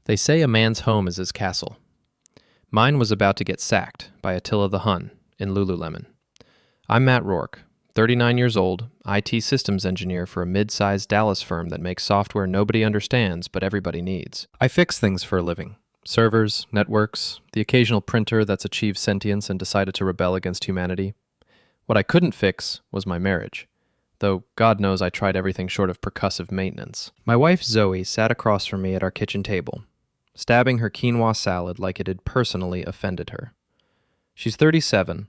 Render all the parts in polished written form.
They say a man's home is his castle. Mine was about to get sacked by Attila the Hun in Lululemon. I'm Matt Rourke, 39 years old, IT systems engineer for a mid-sized Dallas firm that makes software nobody understands but everybody needs. I fix things for a living. Servers, networks, the occasional printer that's achieved sentience and decided to rebel against humanity. What I couldn't fix was my marriage, though God knows I tried everything short of percussive maintenance. My wife Zoe sat across from me at our kitchen table, stabbing her quinoa salad like it had personally offended her. She's 37,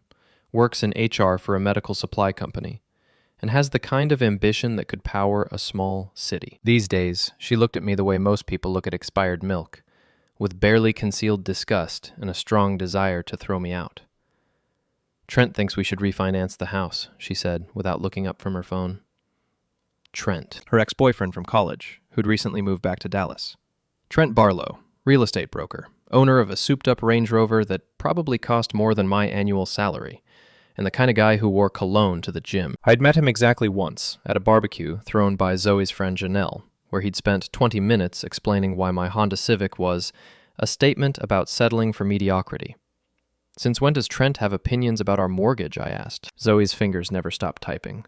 works in HR for a medical supply company, and has the kind of ambition that could power a small city. These days, she looked at me the way most people look at expired milk, with barely concealed disgust and a strong desire to throw me out. Trent thinks we should refinance the house, she said, without looking up from her phone. Trent, her ex-boyfriend from college, who'd recently moved back to Dallas. Trent Barlow, real estate broker, owner of a souped-up Range Rover that probably cost more than my annual salary, and the kind of guy who wore cologne to the gym. I'd met him exactly once, at a barbecue thrown by Zoe's friend Janelle, where he'd spent 20 minutes explaining why my Honda Civic was a statement about settling for mediocrity. Since when does Trent have opinions about our mortgage, I asked. Zoe's fingers never stopped typing.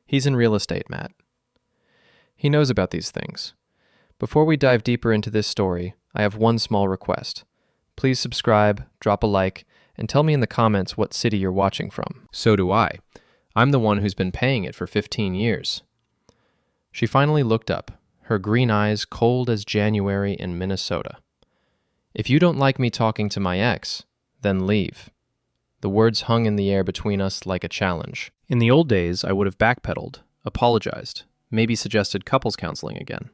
He's in real estate, Matt. He knows about these things. Before we dive deeper into this story, I have one small request. Please subscribe, drop a like, and tell me in the comments what city you're watching from. So do I. I'm the one who's been paying it for 15 years. She finally looked up, her green eyes cold as January in Minnesota. If you don't like me talking to my ex, then leave. The words hung in the air between us like a challenge. In the old days, I would have backpedaled, apologized, maybe suggested couples counseling again.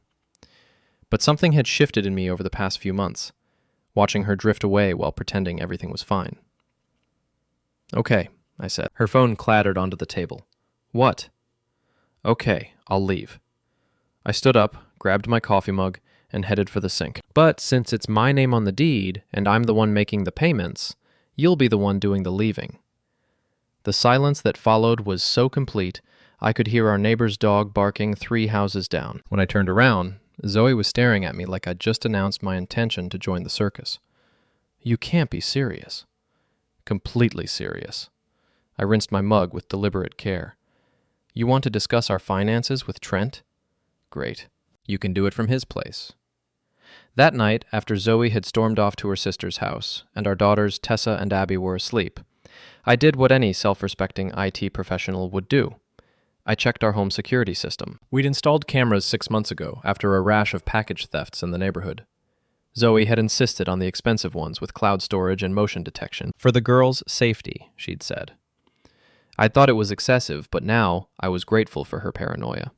But something had shifted in me over the past few months, watching her drift away while pretending everything was fine. Okay, I said. Her phone clattered onto the table. What? Okay, I'll leave. I stood up, grabbed my coffee mug, and headed for the sink. But since it's my name on the deed, and I'm the one making the payments, you'll be the one doing the leaving. The silence that followed was so complete, I could hear our neighbor's dog barking 3 houses down. When I turned around, Zoe was staring at me like I'd just announced my intention to join the circus. You can't be serious. Completely serious. I rinsed my mug with deliberate care. You want to discuss our finances with Trent? Great. You can do it from his place. That night, after Zoe had stormed off to her sister's house, and our daughters Tessa and Abby were asleep, I did what any self-respecting IT professional would do. I checked our home security system. We'd installed cameras 6 months ago after a rash of package thefts in the neighborhood. Zoe had insisted on the expensive ones with cloud storage and motion detection. For the girls' safety, she'd said. I thought it was excessive, but now I was grateful for her paranoia.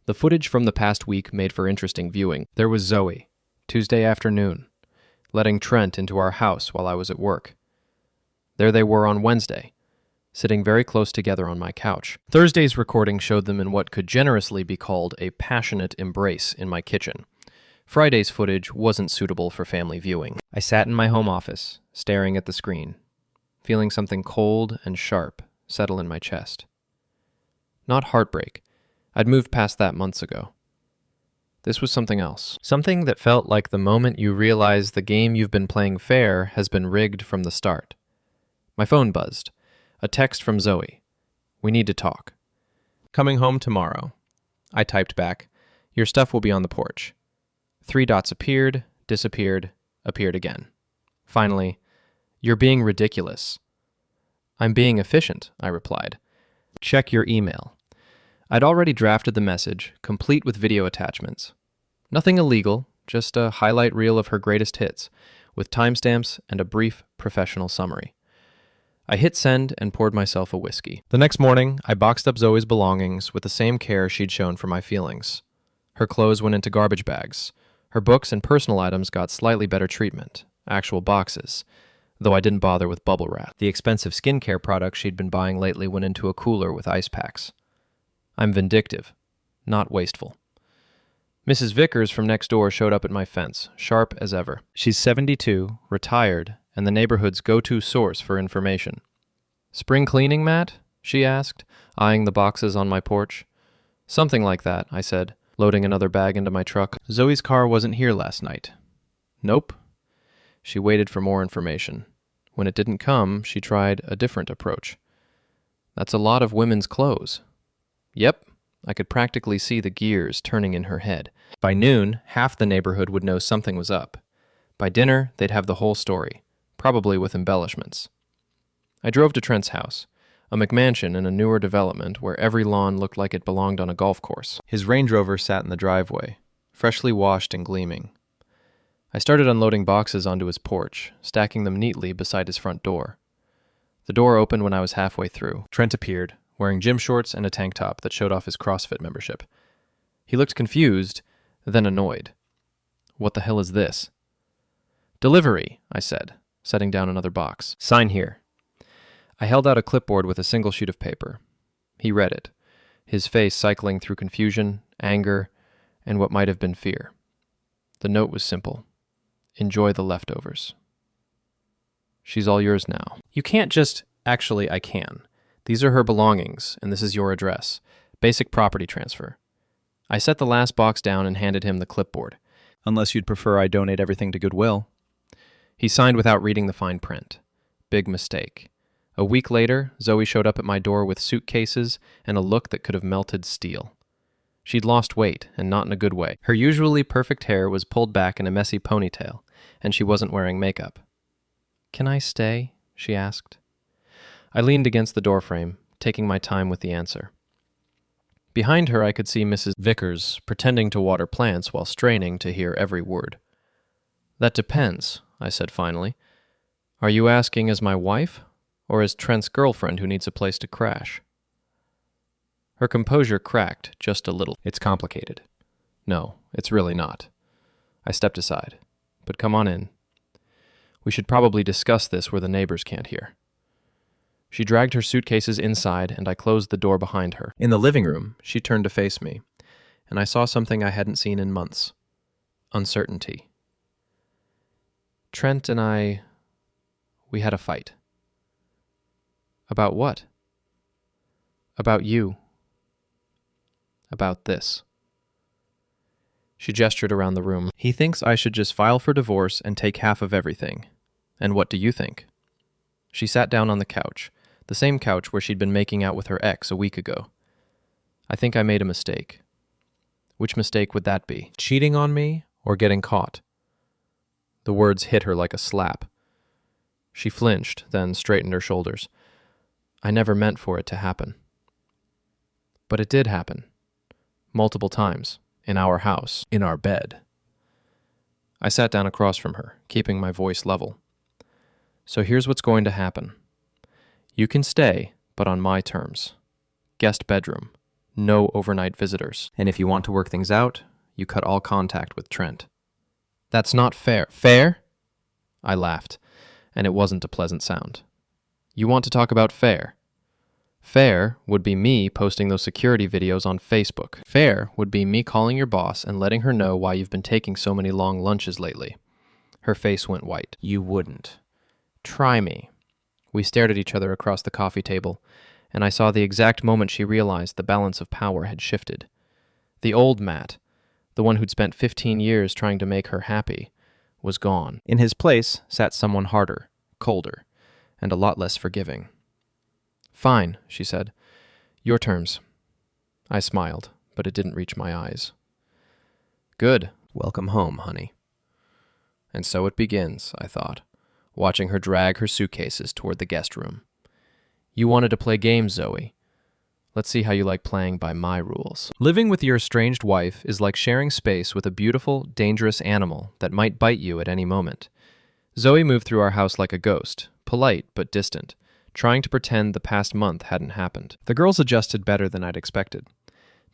The footage from the past week made for interesting viewing. There was Zoe, Tuesday afternoon, letting Trent into our house while I was at work. There they were on Wednesday, sitting very close together on my couch. Thursday's recording showed them in what could generously be called a passionate embrace in my kitchen. Friday's footage wasn't suitable for family viewing. I sat in my home office, staring at the screen, feeling something cold and sharp settle in my chest. Not heartbreak. I'd moved past that months ago. This was something else. Something that felt like the moment you realize the game you've been playing fair has been rigged from the start. My phone buzzed. A text from Zoe. We need to talk. Coming home tomorrow. I typed back. Your stuff will be on the porch. 3 dots appeared, disappeared, appeared again. Finally, you're being ridiculous. I'm being efficient, I replied. Check your email. I'd already drafted the message, complete with video attachments. Nothing illegal, just a highlight reel of her greatest hits, with timestamps and a brief professional summary. I hit send and poured myself a whiskey. The next morning, I boxed up Zoe's belongings with the same care she'd shown for my feelings. Her clothes went into garbage bags. Her books and personal items got slightly better treatment, actual boxes, though I didn't bother with bubble wrap. The expensive skincare products she'd been buying lately went into a cooler with ice packs. I'm vindictive, not wasteful. Mrs. Vickers from next door showed up at my fence, sharp as ever. She's 72, retired, and the neighborhood's go-to source for information. Spring cleaning, Matt? She asked, eyeing the boxes on my porch. Something like that, I said, loading another bag into my truck. Zoe's car wasn't here last night. Nope. She waited for more information. When it didn't come, she tried a different approach. That's a lot of women's clothes. Yep. I could practically see the gears turning in her head. By noon, half the neighborhood would know something was up. By dinner, they'd have the whole story, probably with embellishments. I drove to Trent's house, a McMansion in a newer development where every lawn looked like it belonged on a golf course. His Range Rover sat in the driveway, freshly washed and gleaming. I started unloading boxes onto his porch, stacking them neatly beside his front door. The door opened when I was halfway through. Trent appeared, wearing gym shorts and a tank top that showed off his CrossFit membership. He looked confused, then annoyed. What the hell is this? Delivery, I said, setting down another box. Sign here. I held out a clipboard with a single sheet of paper. He read it, his face cycling through confusion, anger, and what might have been fear. The note was simple. Enjoy the leftovers. She's all yours now. You can't just... Actually, I can. These are her belongings, and this is your address. Basic property transfer. I set the last box down and handed him the clipboard. Unless you'd prefer I donate everything to Goodwill. He signed without reading the fine print. Big mistake. A week later, Zoe showed up at my door with suitcases and a look that could have melted steel. She'd lost weight, and not in a good way. Her usually perfect hair was pulled back in a messy ponytail, and she wasn't wearing makeup. Can I stay? She asked. I leaned against the doorframe, taking my time with the answer. Behind her, I could see Mrs. Vickers pretending to water plants while straining to hear every word. That depends, I said finally. Are you asking as my wife, or as Trent's girlfriend who needs a place to crash? Her composure cracked just a little. It's complicated. No, it's really not. I stepped aside. But come on in. We should probably discuss this where the neighbors can't hear. She dragged her suitcases inside, and I closed the door behind her. In the living room, she turned to face me, and I saw something I hadn't seen in months. Uncertainty. Trent and we had a fight. About what? About you. About this. She gestured around the room. He thinks I should just file for divorce and take half of everything. And what do you think? She sat down on the couch, the same couch where she'd been making out with her ex a week ago. I think I made a mistake. Which mistake would that be? Cheating on me or getting caught? The words hit her like a slap. She flinched, then straightened her shoulders. I never meant for it to happen. But it did happen. Multiple times. In our house. In our bed. I sat down across from her, keeping my voice level. So here's what's going to happen. You can stay, but on my terms. Guest bedroom. No overnight visitors. And if you want to work things out, you cut all contact with Trent. That's not fair. Fair? I laughed, and it wasn't a pleasant sound. You want to talk about fair? Fair would be me posting those security videos on Facebook. Fair would be me calling your boss and letting her know why you've been taking so many long lunches lately. Her face went white. You wouldn't. Try me. We stared at each other across the coffee table, and I saw the exact moment she realized the balance of power had shifted. The old Matt, the one who'd spent 15 years trying to make her happy, was gone. In his place sat someone harder, colder, and a lot less forgiving. Fine, she said. Your terms. I smiled, but it didn't reach my eyes. Good. Welcome home, honey. And so it begins, I thought, watching her drag her suitcases toward the guest room. You wanted to play games, Zoe. Let's see how you like playing by my rules. Living with your estranged wife is like sharing space with a beautiful, dangerous animal that might bite you at any moment. Zoe moved through our house like a ghost, polite but distant, trying to pretend the past month hadn't happened. The girls adjusted better than I'd expected.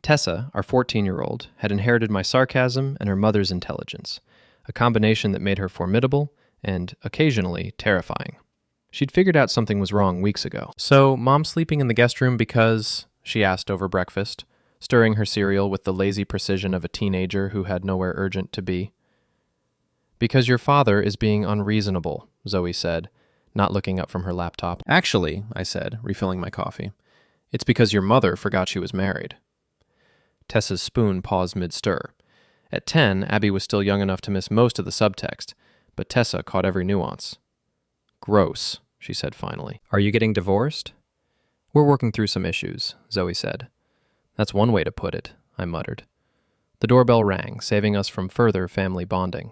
Tessa, our 14-year-old, had inherited my sarcasm and her mother's intelligence, a combination that made her formidable and, occasionally, terrifying. She'd figured out something was wrong weeks ago. So, Mom's sleeping in the guest room because, she asked over breakfast, stirring her cereal with the lazy precision of a teenager who had nowhere urgent to be. Because your father is being unreasonable, Zoe said, not looking up from her laptop. Actually, I said, refilling my coffee, it's because your mother forgot she was married. Tessa's spoon paused mid-stir. At 10, Abby was still young enough to miss most of the subtext, but Tessa caught every nuance. "Gross," she said finally. "Are you getting divorced?" "We're working through some issues," Zoe said. "That's one way to put it," I muttered. The doorbell rang, saving us from further family bonding.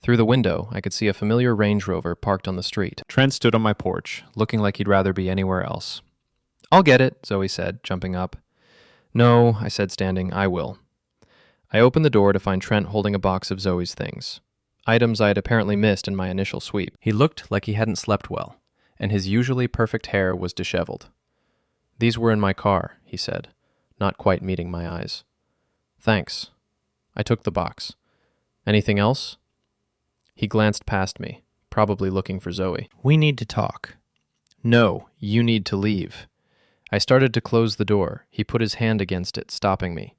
Through the window, I could see a familiar Range Rover parked on the street. Trent stood on my porch, looking like he'd rather be anywhere else. "I'll get it," Zoe said, jumping up. "No," I said, standing, "I will." I opened the door to find Trent holding a box of Zoe's things, items I had apparently missed in my initial sweep. He looked like he hadn't slept well, and his usually perfect hair was disheveled. "These were in my car," he said, not quite meeting my eyes. "Thanks." I took the box. "Anything else?" He glanced past me, probably looking for Zoe. "We need to talk." "No, you need to leave." I started to close the door. He put his hand against it, stopping me.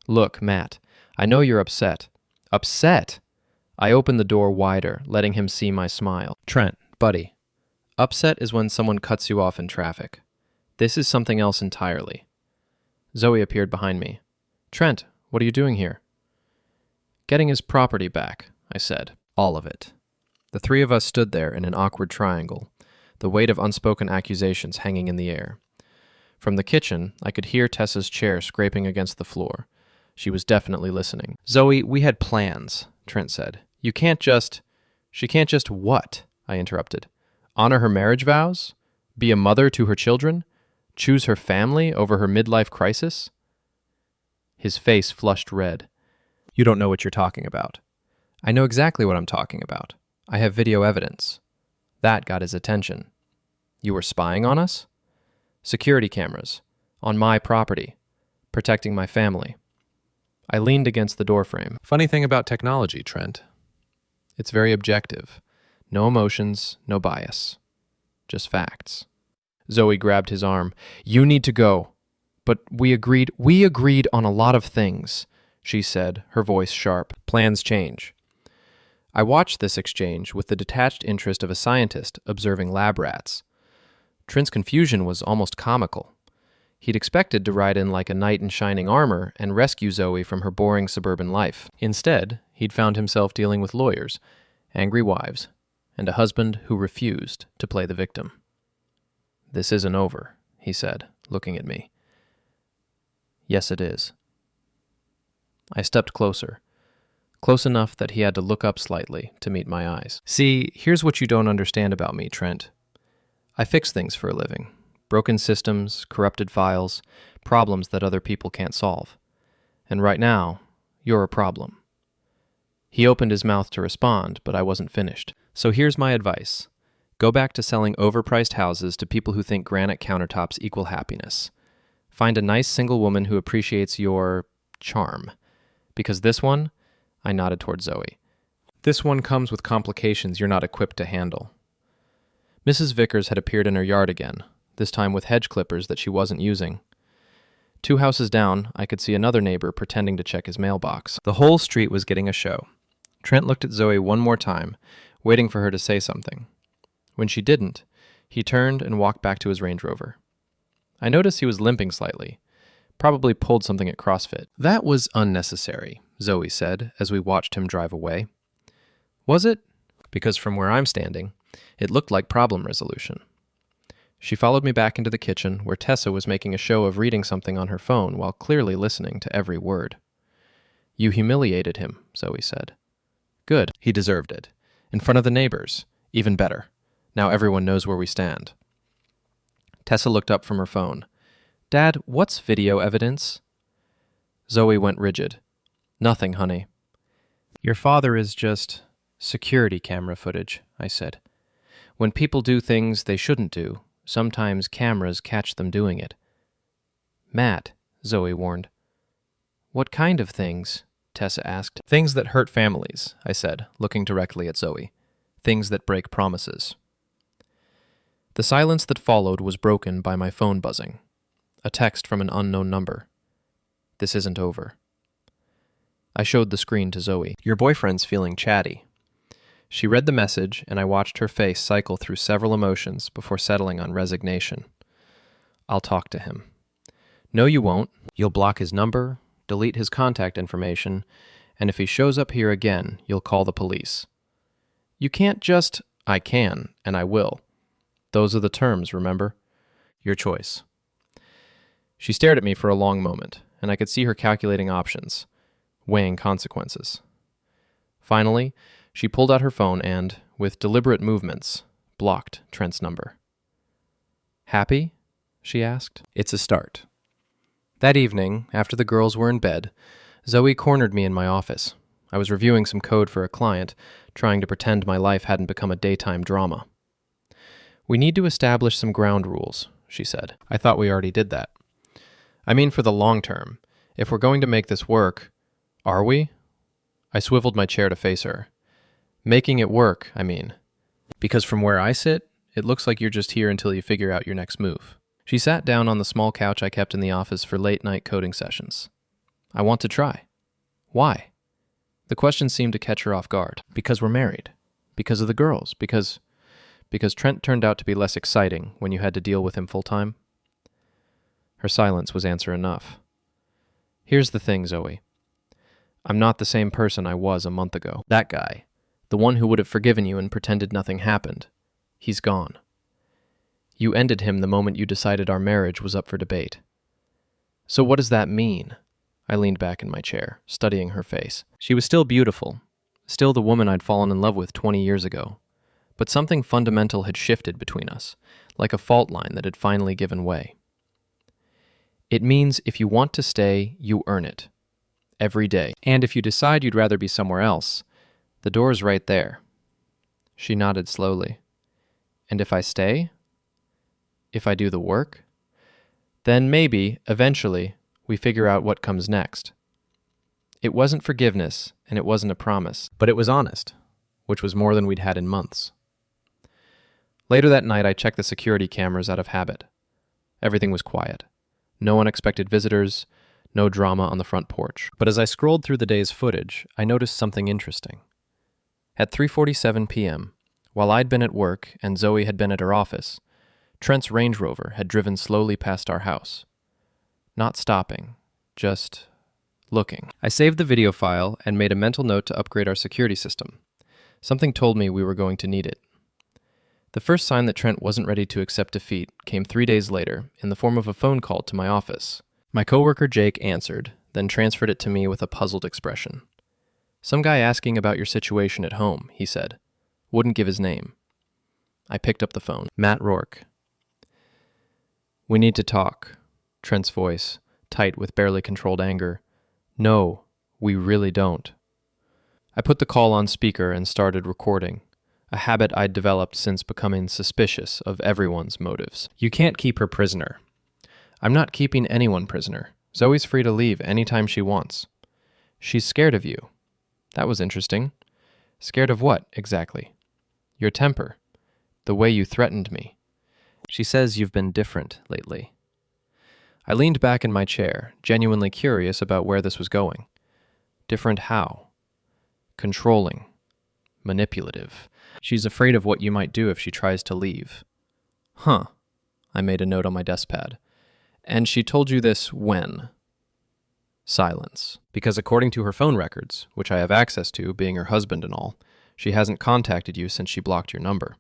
"Look, Matt, I know you're upset." "Upset?" I opened the door wider, letting him see my smile. "Trent, buddy, upset is when someone cuts you off in traffic. This is something else entirely." Zoe appeared behind me. "Trent, what are you doing here?" "Getting his property back," I said. "All of it." The three of us stood there in an awkward triangle, the weight of unspoken accusations hanging in the air. From the kitchen, I could hear Tessa's chair scraping against the floor. She was definitely listening. "Zoe, we had plans," Trent said. "You can't just—" "She can't just what?" I interrupted. "Honor her marriage vows? Be a mother to her children? Choose her family over her midlife crisis?" His face flushed red. "You don't know what you're talking about." "I know exactly what I'm talking about. I have video evidence." That got his attention. "You were spying on us?" "Security cameras. On my property. Protecting my family." I leaned against the doorframe. "Funny thing about technology, Trent. It's very objective. No emotions, no bias. Just facts." Zoe grabbed his arm. "You need to go." "But we agreed on a lot of things," she said, her voice sharp. "Plans change." I watched this exchange with the detached interest of a scientist observing lab rats. Trent's confusion was almost comical. He'd expected to ride in like a knight in shining armor and rescue Zoe from her boring suburban life. Instead, he'd found himself dealing with lawyers, angry wives, and a husband who refused to play the victim. "This isn't over," he said, looking at me. "Yes, it is." I stepped closer, close enough that he had to look up slightly to meet my eyes. "See, here's what you don't understand about me, Trent. I fix things for a living. Broken systems, corrupted files, problems that other people can't solve. And right now, you're a problem." He opened his mouth to respond, but I wasn't finished. "So here's my advice. Go back to selling overpriced houses to people who think granite countertops equal happiness. Find a nice single woman who appreciates your charm. Because this one," I nodded toward Zoe, "this one comes with complications you're not equipped to handle." Mrs. Vickers had appeared in her yard again, this time with hedge clippers that she wasn't using. 2 houses down, I could see another neighbor pretending to check his mailbox. The whole street was getting a show. Trent looked at Zoe one more time, waiting for her to say something. When she didn't, he turned and walked back to his Range Rover. I noticed he was limping slightly, probably pulled something at CrossFit. "That was unnecessary," Zoe said as we watched him drive away. "Was it?" Because from where I'm standing, it looked like problem resolution. She followed me back into the kitchen, where Tessa was making a show of reading something on her phone while clearly listening to every word. "You humiliated him," Zoe said. "Good. He deserved it. In front of the neighbors. Even better. Now everyone knows where we stand." Tessa looked up from her phone. "Dad, what's video evidence?" Zoe went rigid. "Nothing, honey." "Your father is just security camera footage," I said. "When people do things they shouldn't do, sometimes cameras catch them doing it." "Matt," Zoe warned. "What kind of things?" Tessa asked. "Things that hurt families," I said, looking directly at Zoe. "Things that break promises." The silence that followed was broken by my phone buzzing. A text from an unknown number. "This isn't over." I showed the screen to Zoe. "Your boyfriend's feeling chatty." She read the message, and I watched her face cycle through several emotions before settling on resignation. "I'll talk to him." "No, you won't. You'll block his number, delete his contact information, and if he shows up here again, you'll call the police." You can't just, I can, and I will. Those are the terms, remember? Your choice. She stared at me for a long moment, and I could see her calculating options, weighing consequences. Finally, she pulled out her phone and, with deliberate movements, blocked Trent's number. Happy? She asked. It's a start. That evening, after the girls were in bed, Zoe cornered me in my office. I was reviewing some code for a client, trying to pretend my life hadn't become a daytime drama. We need to establish some ground rules, she said. I thought we already did that. I mean for the long term. If we're going to make this work, are we? I swiveled my chair to face her. Making it work, I mean. Because from where I sit, it looks like you're just here until you figure out your next move. She sat down on the small couch I kept in the office for late-night coding sessions. I want to try. Why? The question seemed to catch her off guard. Because we're married. Because of the girls. Because Trent turned out to be less exciting when you had to deal with him full-time. Her silence was answer enough. Here's the thing, Zoe. I'm not the same person I was a month ago. That guy, the one who would have forgiven you and pretended nothing happened, he's gone. You ended him the moment you decided our marriage was up for debate. So what does that mean? I leaned back in my chair, studying her face. She was still beautiful, still the woman I'd fallen in love with 20 years ago. But something fundamental had shifted between us, like a fault line that had finally given way. It means if you want to stay, you earn it. Every day. And if you decide you'd rather be somewhere else, the door's right there. She nodded slowly. And if I stay? If I do the work? Then maybe, eventually, we figure out what comes next. It wasn't forgiveness, and it wasn't a promise, but it was honest, which was more than we'd had in months. Later that night, I checked the security cameras out of habit. Everything was quiet. No unexpected visitors, no drama on the front porch. But as I scrolled through the day's footage, I noticed something interesting. At 3:47 p.m., while I'd been at work and Zoe had been at her office, Trent's Range Rover had driven slowly past our house. Not stopping, just looking. I saved the video file and made a mental note to upgrade our security system. Something told me we were going to need it. The first sign that Trent wasn't ready to accept defeat came 3 days later in the form of a phone call to my office. My coworker Jake answered, then transferred it to me with a puzzled expression. Some guy asking about your situation at home, he said. Wouldn't give his name. I picked up the phone. Matt Rourke. We need to talk. Trent's voice, tight with barely controlled anger. No, we really don't. I put the call on speaker and started recording, a habit I'd developed since becoming suspicious of everyone's motives. You can't keep her prisoner. I'm not keeping anyone prisoner. Zoe's free to leave anytime she wants. She's scared of you. That was interesting. Scared of what, exactly? Your temper. The way you threatened me. She says you've been different lately. I leaned back in my chair, genuinely curious about where this was going. Different how? Controlling. Manipulative. She's afraid of what you might do if she tries to leave. Huh. I made a note on my desk pad. And she told you this when? Silence. Because according to her phone records, which I have access to, being her husband and all, she hasn't contacted you since she blocked your number.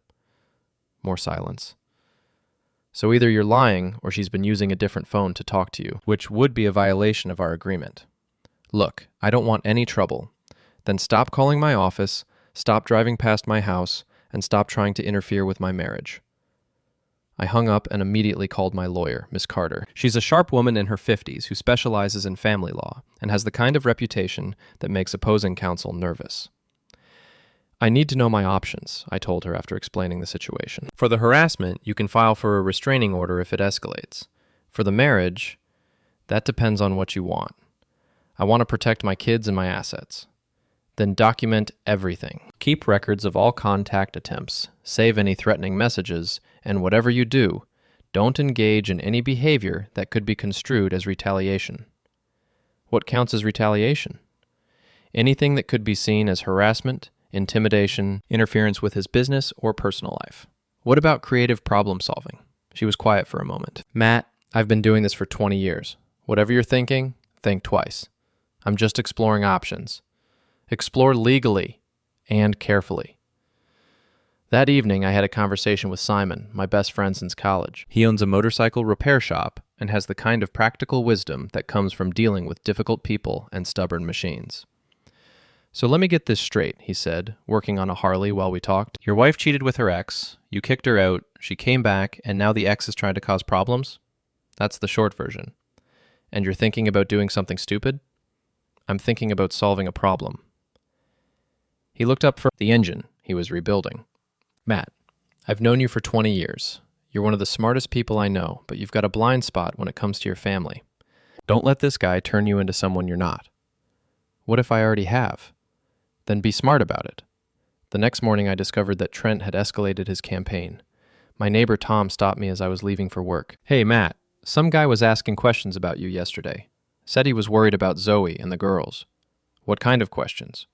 More silence. So either you're lying or she's been using a different phone to talk to you, which would be a violation of our agreement. Look, I don't want any trouble. Then stop calling my office, stop driving past my house, and stop trying to interfere with my marriage. I hung up and immediately called my lawyer, Miss Carter. She's a sharp woman in her 50s who specializes in family law and has the kind of reputation that makes opposing counsel nervous. I need to know my options, I told her after explaining the situation. For the harassment, you can file for a restraining order if it escalates. For the marriage, that depends on what you want. I want to protect my kids and my assets. Then document everything. Keep records of all contact attempts, save any threatening messages, and whatever you do, don't engage in any behavior that could be construed as retaliation. What counts as retaliation? Anything that could be seen as harassment, intimidation, interference with his business or personal life. What about creative problem solving? She was quiet for a moment. Matt, I've been doing this for 20 years. Whatever you're thinking, think twice. I'm just exploring options. Explore legally and carefully. That evening, I had a conversation with Simon, my best friend since college. He owns a motorcycle repair shop and has the kind of practical wisdom that comes from dealing with difficult people and stubborn machines. So let me get this straight, he said, working on a Harley while we talked. Your wife cheated with her ex, you kicked her out, she came back, and now the ex is trying to cause problems? That's the short version. And you're thinking about doing something stupid? I'm thinking about solving a problem. He looked up for the engine he was rebuilding. Matt, I've known you for 20 years. You're one of the smartest people I know, but you've got a blind spot when it comes to your family. Don't let this guy turn you into someone you're not. What if I already have? Then be smart about it. The next morning I discovered that Trent had escalated his campaign. My neighbor Tom stopped me as I was leaving for work. Hey Matt, some guy was asking questions about you yesterday. Said he was worried about Zoe and the girls. What kind of questions?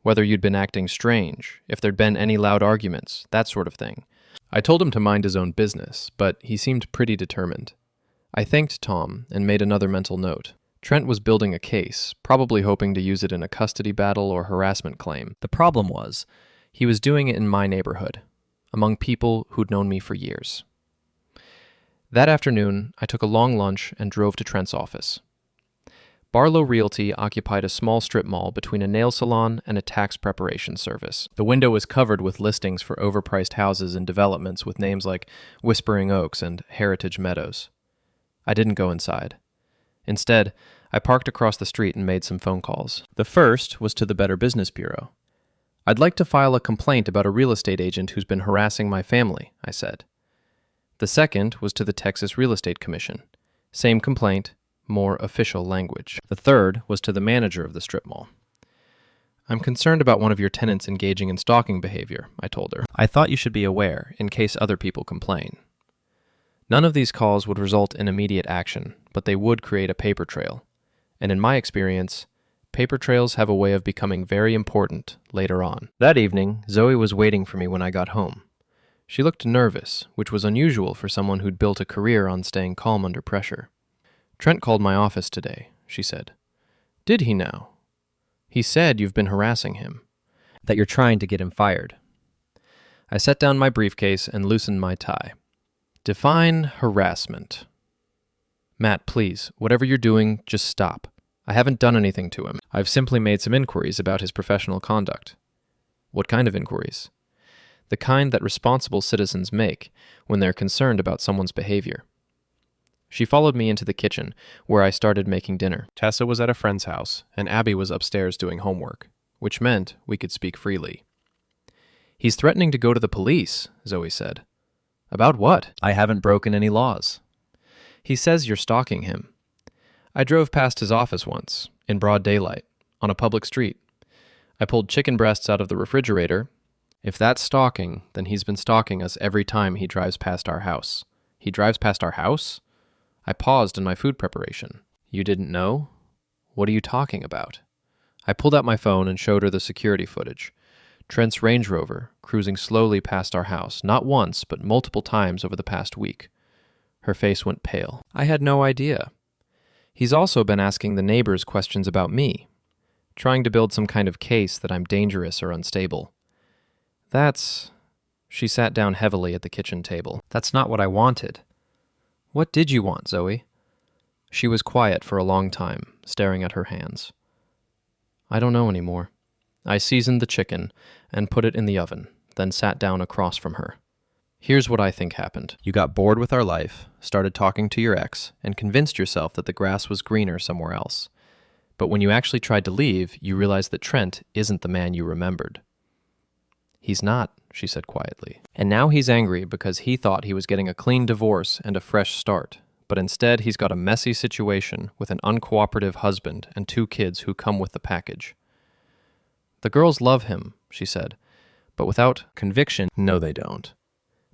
Whether you'd been acting strange, if there'd been any loud arguments, that sort of thing. I told him to mind his own business, but he seemed pretty determined. I thanked Tom and made another mental note. Trent was building a case, probably hoping to use it in a custody battle or harassment claim. The problem was, he was doing it in my neighborhood, among people who'd known me for years. That afternoon, I took a long lunch and drove to Trent's office. Barlow Realty occupied a small strip mall between a nail salon and a tax preparation service. The window was covered with listings for overpriced houses and developments with names like Whispering Oaks and Heritage Meadows. I didn't go inside. Instead, I parked across the street and made some phone calls. The first was to the Better Business Bureau. I'd like to file a complaint about a real estate agent who's been harassing my family, I said. The second was to the Texas Real Estate Commission. Same complaint, more official language. The third was to the manager of the strip mall. I'm concerned about one of your tenants engaging in stalking behavior, I told her. I thought you should be aware, in case other people complain. None of these calls would result in immediate action, but they would create a paper trail. And in my experience, paper trails have a way of becoming very important later on. That evening, Zoe was waiting for me when I got home. She looked nervous, which was unusual for someone who'd built a career on staying calm under pressure. Trent called my office today, she said. Did he now? He said you've been harassing him, that you're trying to get him fired. I set down my briefcase and loosened my tie. Define harassment. Matt, please, whatever you're doing, just stop. I haven't done anything to him. I've simply made some inquiries about his professional conduct. What kind of inquiries? The kind that responsible citizens make when they're concerned about someone's behavior. She followed me into the kitchen, where I started making dinner. Tessa was at a friend's house, and Abby was upstairs doing homework, which meant we could speak freely. He's threatening to go to the police, Zoe said. About what? I haven't broken any laws. He says you're stalking him. I drove past his office once, in broad daylight, on a public street. I pulled chicken breasts out of the refrigerator. If that's stalking, then he's been stalking us every time he drives past our house. He drives past our house? I paused in my food preparation. You didn't know? What are you talking about? I pulled out my phone and showed her the security footage. Trent's Range Rover, cruising slowly past our house, not once, but multiple times over the past week. Her face went pale. I had no idea. He's also been asking the neighbors questions about me, trying to build some kind of case that I'm dangerous or unstable. She sat down heavily at the kitchen table. That's not what I wanted. What did you want, Zoe? She was quiet for a long time, staring at her hands. I don't know anymore. I seasoned the chicken and put it in the oven, then sat down across from her. Here's what I think happened. You got bored with our life, started talking to your ex, and convinced yourself that the grass was greener somewhere else. But when you actually tried to leave, you realized that Trent isn't the man you remembered. He's not, she said quietly. And now he's angry because he thought he was getting a clean divorce and a fresh start, but instead he's got a messy situation with an uncooperative husband and 2 kids who come with the package. The girls love him, she said, but without conviction, no they don't.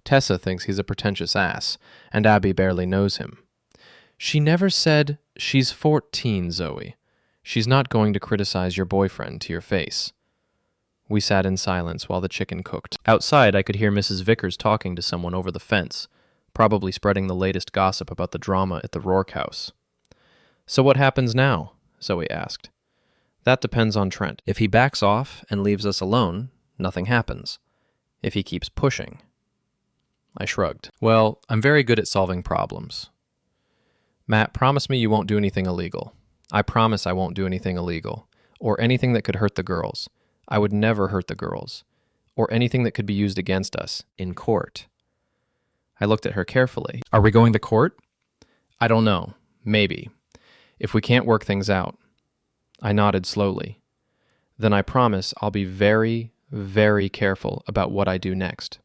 Tessa thinks he's a pretentious ass, and Abby barely knows him. She never said, she's 14, Zoe. She's not going to criticize your boyfriend to your face. We sat in silence while the chicken cooked. Outside, I could hear Mrs. Vickers talking to someone over the fence, probably spreading the latest gossip about the drama at the Rourke house. So what happens now? Zoe asked. That depends on Trent. If he backs off and leaves us alone, nothing happens. if he keeps pushing. I shrugged. Well, I'm very good at solving problems. Matt, promise me you won't do anything illegal. I promise I won't do anything illegal, or anything that could hurt the girls. I would never hurt the girls, or anything that could be used against us in court. I looked at her carefully. Are we going to court? I don't know. Maybe. If we can't work things out. I nodded slowly. Then I promise I'll be very, very careful about what I do next.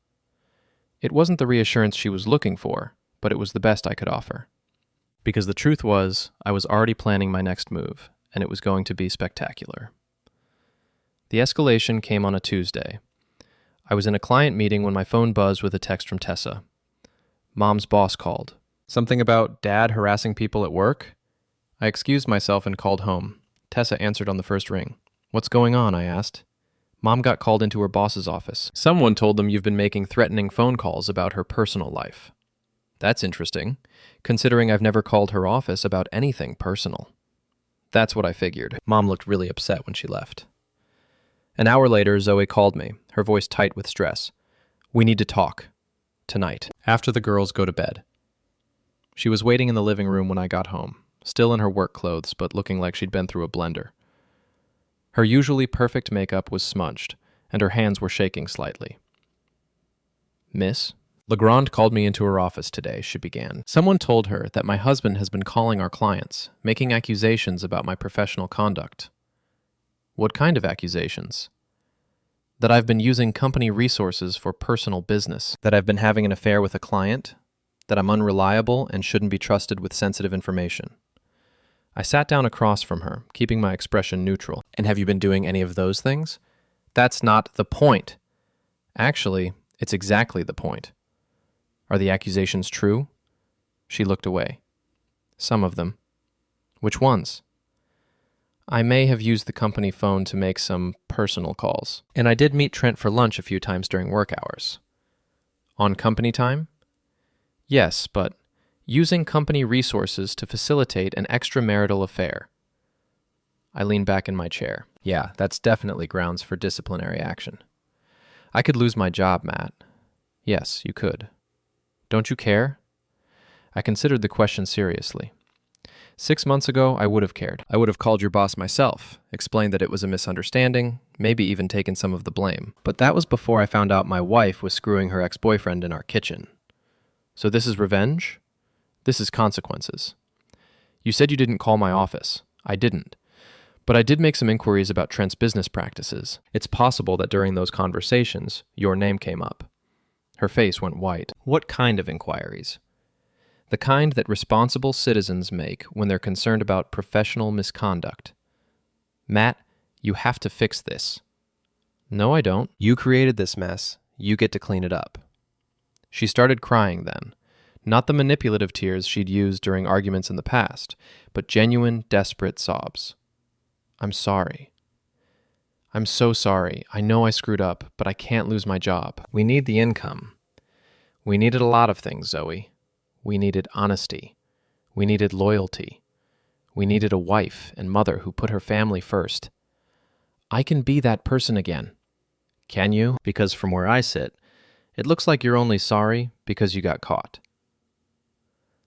It wasn't the reassurance she was looking for, but it was the best I could offer. Because the truth was, I was already planning my next move, and it was going to be spectacular. The escalation came on a Tuesday. I was in a client meeting when my phone buzzed with a text from Tessa. Mom's boss called. Something about Dad harassing people at work? I excused myself and called home. Tessa answered on the first ring. What's going on? I asked. Mom got called into her boss's office. Someone told them you've been making threatening phone calls about her personal life. That's interesting, considering I've never called her office about anything personal. That's what I figured. Mom looked really upset when she left. An hour later, Zoe called me, her voice tight with stress. We need to talk. Tonight, after the girls go to bed. She was waiting in the living room when I got home, still in her work clothes, but looking like she'd been through a blender. Her usually perfect makeup was smudged, and her hands were shaking slightly. Miss? Legrand called me into her office today, she began. Someone told her that my husband has been calling our clients, making accusations about my professional conduct. What kind of accusations? That I've been using company resources for personal business, that I've been having an affair with a client, that I'm unreliable and shouldn't be trusted with sensitive information. I sat down across from her, keeping my expression neutral. And have you been doing any of those things? That's not the point. Actually, it's exactly the point. Are the accusations true? She looked away. Some of them. Which ones? I may have used the company phone to make some personal calls. And I did meet Trent for lunch a few times during work hours. On company time? Yes, but using company resources to facilitate an extramarital affair. I leaned back in my chair. Yeah, that's definitely grounds for disciplinary action. I could lose my job, Matt. Yes, you could. Don't you care? I considered the question seriously. 6 months ago, I would have cared. I would have called your boss myself, explained that it was a misunderstanding, maybe even taken some of the blame. But that was before I found out my wife was screwing her ex-boyfriend in our kitchen. So this is revenge? This is consequences. You said you didn't call my office. I didn't. But I did make some inquiries about Trent's business practices. It's possible that during those conversations, your name came up. Her face went white. What kind of inquiries? The kind that responsible citizens make when they're concerned about professional misconduct. Matt, you have to fix this. No, I don't. You created this mess. You get to clean it up. She started crying then. Not the manipulative tears she'd used during arguments in the past, but genuine, desperate sobs. I'm sorry. I'm so sorry. I know I screwed up, but I can't lose my job. We need the income. We needed a lot of things, Zoe. We needed honesty. We needed loyalty. We needed a wife and mother who put her family first. I can be that person again. Can you? Because from where I sit, it looks like you're only sorry because you got caught.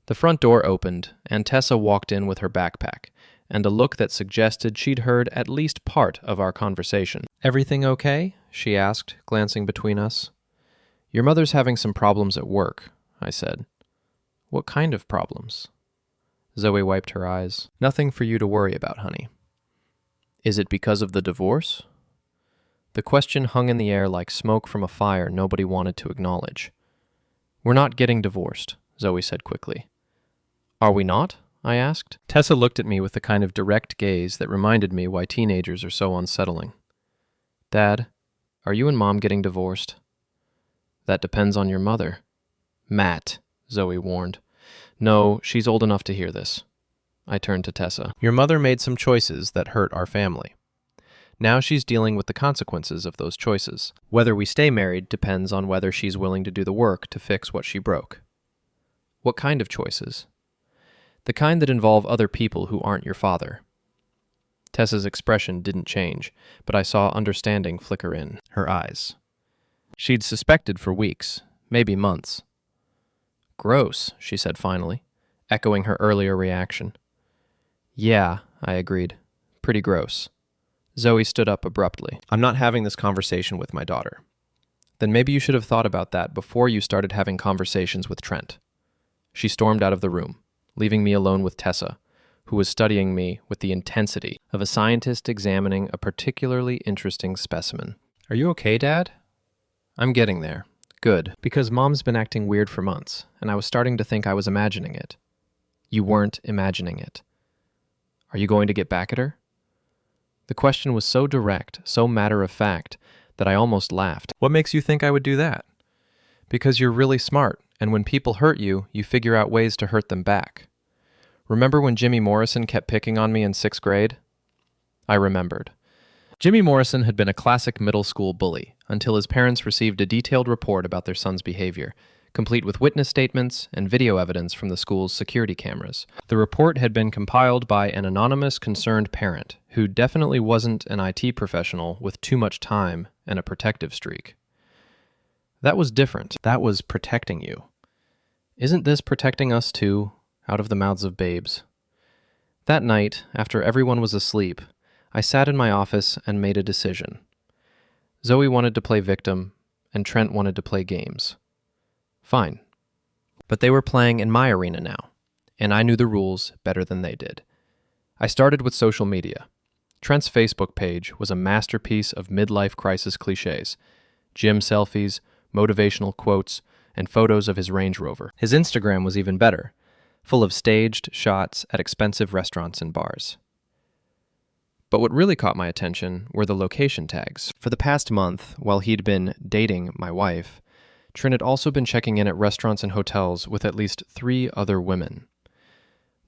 The front door opened, and Tessa walked in with her backpack, and a look that suggested she'd heard at least part of our conversation. Everything okay? She asked, glancing between us. Your mother's having some problems at work, I said. What kind of problems? Zoe wiped her eyes. Nothing for you to worry about, honey. Is it because of the divorce? The question hung in the air like smoke from a fire nobody wanted to acknowledge. We're not getting divorced, Zoe said quickly. Are we not? I asked. Tessa looked at me with the kind of direct gaze that reminded me why teenagers are so unsettling. Dad, are you and Mom getting divorced? That depends on your mother. Matt, Zoe warned. No, she's old enough to hear this. I turned to Tessa. Your mother made some choices that hurt our family. Now she's dealing with the consequences of those choices. Whether we stay married depends on whether she's willing to do the work to fix what she broke. What kind of choices? The kind that involve other people who aren't your father. Tessa's expression didn't change, but I saw understanding flicker in her eyes. She'd suspected for weeks, maybe months. "Gross," she said finally, echoing her earlier reaction. "Yeah," I agreed. "Pretty gross." Zoe stood up abruptly. "I'm not having this conversation with my daughter." "Then maybe you should have thought about that before you started having conversations with Trent." She stormed out of the room, leaving me alone with Tessa, who was studying me with the intensity of a scientist examining a particularly interesting specimen. "Are you okay, Dad?" "I'm getting there. Good. Because Mom's been acting weird for months, and I was starting to think I was imagining it." "You weren't imagining it." "Are you going to get back at her?" The question was so direct, so matter-of-fact, that I almost laughed. "What makes you think I would do that?" "Because you're really smart, and when people hurt you, you figure out ways to hurt them back. Remember when Jimmy Morrison kept picking on me in 6th grade?" I remembered. Jimmy Morrison had been a classic middle school bully until his parents received a detailed report about their son's behavior, complete with witness statements and video evidence from the school's security cameras. The report had been compiled by an anonymous concerned parent who definitely wasn't an IT professional with too much time and a protective streak. That was different. That was protecting you. Isn't this protecting us too, out of the mouths of babes? That night, after everyone was asleep, I sat in my office and made a decision. Zoe wanted to play victim, and Trent wanted to play games. Fine. But they were playing in my arena now, and I knew the rules better than they did. I started with social media. Trent's Facebook page was a masterpiece of midlife crisis cliches: gym selfies, motivational quotes, and photos of his Range Rover. His Instagram was even better, full of staged shots at expensive restaurants and bars. But what really caught my attention were the location tags. For the past month, while he'd been dating my wife, Trent had also been checking in at restaurants and hotels with at least 3 other women.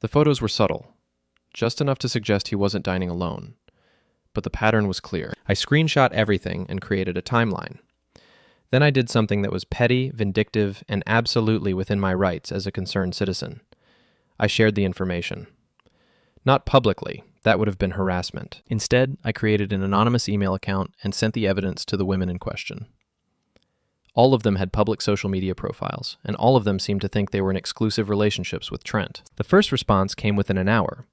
The photos were subtle, just enough to suggest he wasn't dining alone. But the pattern was clear. I screenshot everything and created a timeline. Then I did something that was petty, vindictive, and absolutely within my rights as a concerned citizen. I shared the information. Not publicly. That would have been harassment. Instead, I created an anonymous email account and sent the evidence to the women in question. All of them had public social media profiles, and all of them seemed to think they were in exclusive relationships with Trent. The first response came within an hour.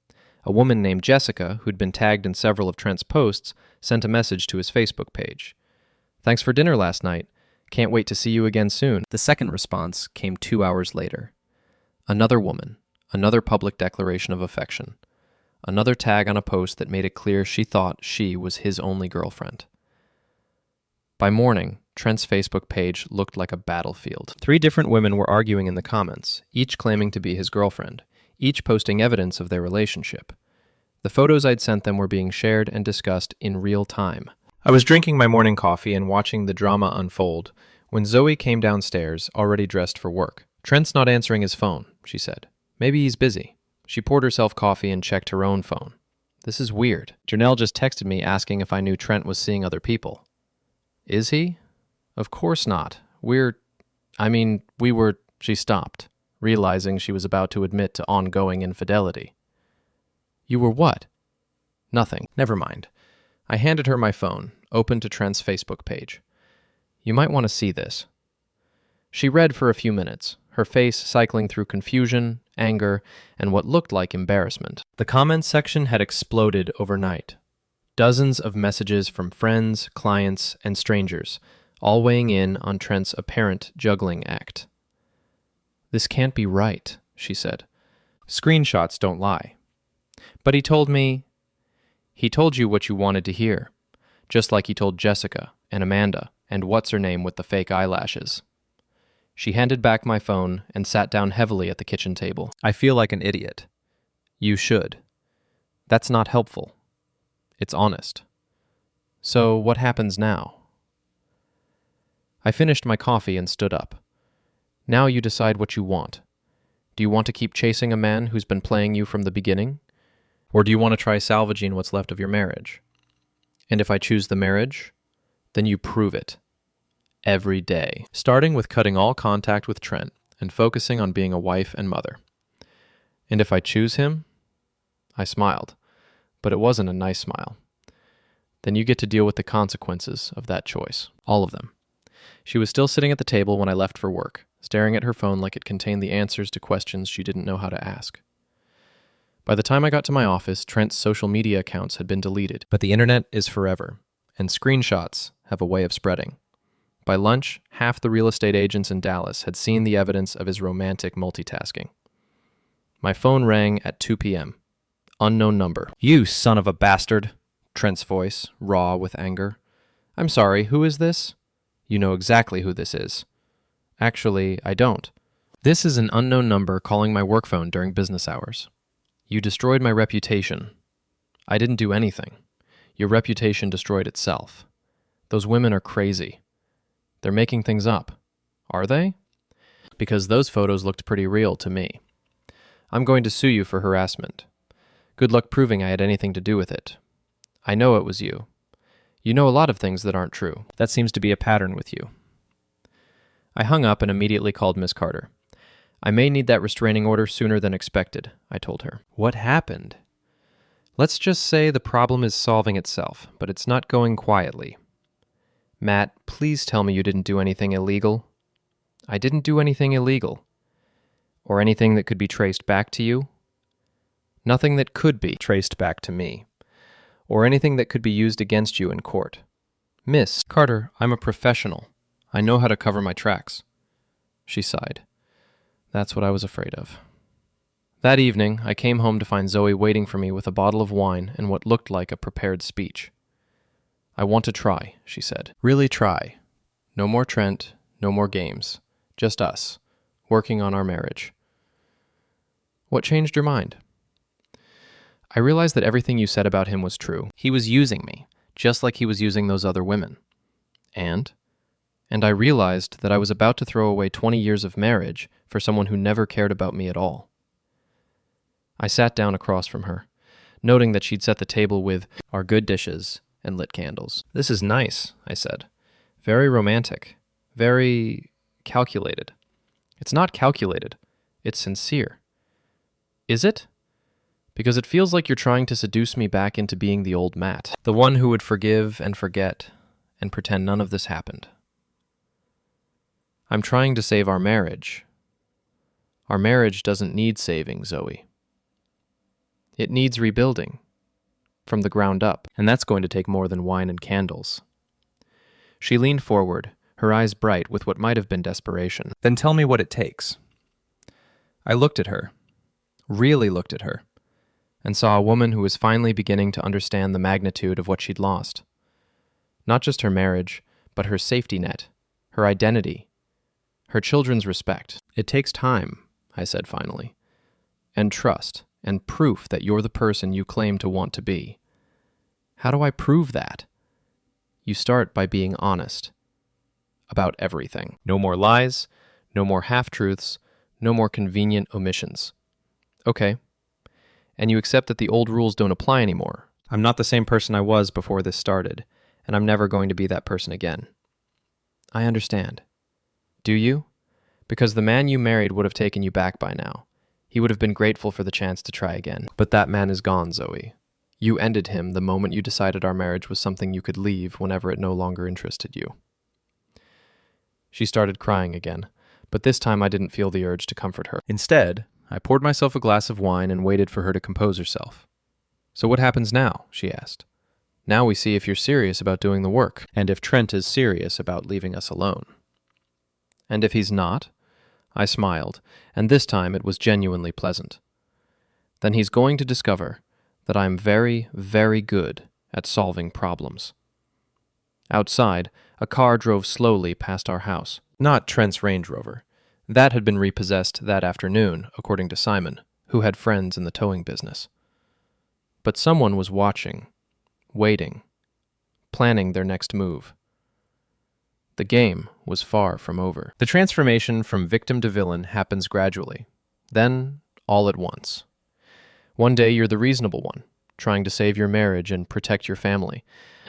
A woman named Jessica, who'd been tagged in several of Trent's posts, sent a message to his Facebook page. "Thanks for dinner last night. Can't wait to see you again soon." The second response came 2 hours later. Another woman, another public declaration of affection. Another tag on a post that made it clear she thought she was his only girlfriend. By morning, Trent's Facebook page looked like a battlefield. 3 different women were arguing in the comments, each claiming to be his girlfriend, each posting evidence of their relationship. The photos I'd sent them were being shared and discussed in real time. I was drinking my morning coffee and watching the drama unfold when Zoe came downstairs, already dressed for work. "Trent's not answering his phone," she said. "Maybe he's busy." She poured herself coffee and checked her own phone. "This is weird. Janelle just texted me asking if I knew Trent was seeing other people." "Is he?" "Of course not. We were..." She stopped, realizing she was about to admit to ongoing infidelity. "You were what?" "Nothing. Never mind." I handed her my phone, open to Trent's Facebook page. "You might want to see this." She read for a few minutes, her face cycling through confusion, anger, and what looked like embarrassment. The comments section had exploded overnight. Dozens of messages from friends, clients, and strangers, all weighing in on Trent's apparent juggling act. "This can't be right," she said. "Screenshots don't lie." "But he told you what you wanted to hear, just like he told Jessica and Amanda and what's-her-name with the fake eyelashes." She handed back my phone and sat down heavily at the kitchen table. "I feel like an idiot." "You should. That's not helpful. It's honest. So what happens now?" I finished my coffee and stood up. "Now you decide what you want. Do you want to keep chasing a man who's been playing you from the beginning? Or do you want to try salvaging what's left of your marriage? And if I choose the marriage, then you prove it. Every day, starting with cutting all contact with Trent and focusing on being a wife and mother. And if I choose him," I smiled, but it wasn't a nice smile, "then you get to deal with the consequences of that choice. All of them. She was still sitting at the table when I left for work, staring at her phone like it contained the answers to questions she didn't know how to ask. By the time I got to my office, Trent's social media accounts had been deleted. But the internet is forever, and screenshots have a way of spreading. By lunch, half the real estate agents in Dallas had seen the evidence of his romantic multitasking. My phone rang at 2 p.m. Unknown number. "You son of a bastard," Trent's voice, raw with anger. "I'm sorry, who is this?" "You know exactly who this is." "Actually, I don't. This is an unknown number calling my work phone during business hours. You destroyed my reputation. I didn't do anything. Your reputation destroyed itself. Those women are crazy. They're making things up. Are they? Because those photos looked pretty real to me. I'm going to sue you for harassment. Good luck proving I had anything to do with it. I know it was you. You know a lot of things that aren't true. That seems to be a pattern with you." I hung up and immediately called Miss Carter. "I may need that restraining order sooner than expected," I told her. "What happened?" "Let's just say the problem is solving itself, but it's not going quietly." "Matt, please tell me you didn't do anything illegal." "I didn't do anything illegal." "Or anything that could be traced back to you?" "Nothing that could be traced back to me. Or anything that could be used against you in court." "Miss Carter, I'm a professional. I know how to cover my tracks." She sighed. "That's what I was afraid of." That evening, I came home to find Zoe waiting for me with a bottle of wine and what looked like a prepared speech. "I want to try," she said. "Really try. No more Trent, no more games. Just us, working on our marriage." "What changed your mind?" "I realized that everything you said about him was true. He was using me, just like he was using those other women. And I realized that I was about to throw away 20 years of marriage for someone who never cared about me at all." I sat down across from her, noting that she'd set the table with our good dishes and lit candles. "This is nice," I said. "Very romantic. Very calculated." "It's not calculated. It's sincere." "Is it? Because it feels like you're trying to seduce me back into being the old Matt, the one who would forgive and forget and pretend none of this happened." "I'm trying to save our marriage." "Our marriage doesn't need saving, Zoe. It needs rebuilding. From the ground up, and that's going to take more than wine and candles." She leaned forward, her eyes bright with what might have been desperation. "Then tell me what it takes." I looked at her, really looked at her, and saw a woman who was finally beginning to understand the magnitude of what she'd lost. Not just her marriage, but her safety net, her identity, her children's respect. "It takes time," I said finally, "and trust, and proof that you're the person you claim to want to be." "How do I prove that?" "You start by being honest. About everything. No more lies, no more half-truths, no more convenient omissions." "Okay. And you accept that the old rules don't apply anymore." "I'm not the same person I was before this started, and I'm never going to be that person again." "I understand." "Do you? Because the man you married would have taken you back by now. He would have been grateful for the chance to try again. But that man is gone, Zoe. You ended him the moment you decided our marriage was something you could leave whenever it no longer interested you." She started crying again, but this time I didn't feel the urge to comfort her. Instead, I poured myself a glass of wine and waited for her to compose herself. "So what happens now?" she asked. "Now we see if you're serious about doing the work, and if Trent is serious about leaving us alone." "And if he's not?" I smiled, and this time it was genuinely pleasant. "Then he's going to discover that I'm very, very good at solving problems." Outside, a car drove slowly past our house. Not Trent's Range Rover. That had been repossessed that afternoon, according to Simon, who had friends in the towing business. But someone was watching, waiting, planning their next move. The game was far from over. The transformation from victim to villain happens gradually, then all at once. One day you're the reasonable one, trying to save your marriage and protect your family.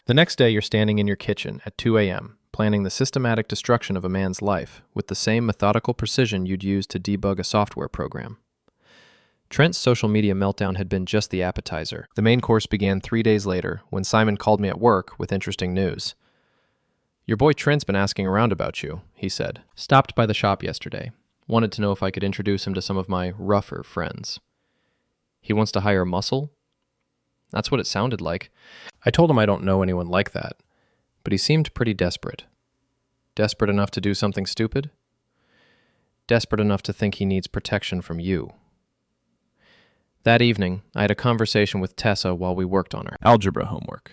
The next day you're standing in your kitchen at 2 a.m., planning the systematic destruction of a man's life with the same methodical precision you'd use to debug a software program. Trent's social media meltdown had been just the appetizer. The main course began 3 days later when Simon called me at work with interesting news. Your boy Trent's been asking around about you, he said. Stopped by the shop yesterday. Wanted to know if I could introduce him to some of my rougher friends. He wants to hire muscle? That's what it sounded like. I told him I don't know anyone like that, but he seemed pretty desperate. Desperate enough to do something stupid? Desperate enough to think he needs protection from you. That evening, I had a conversation with Tessa while we worked on her algebra homework.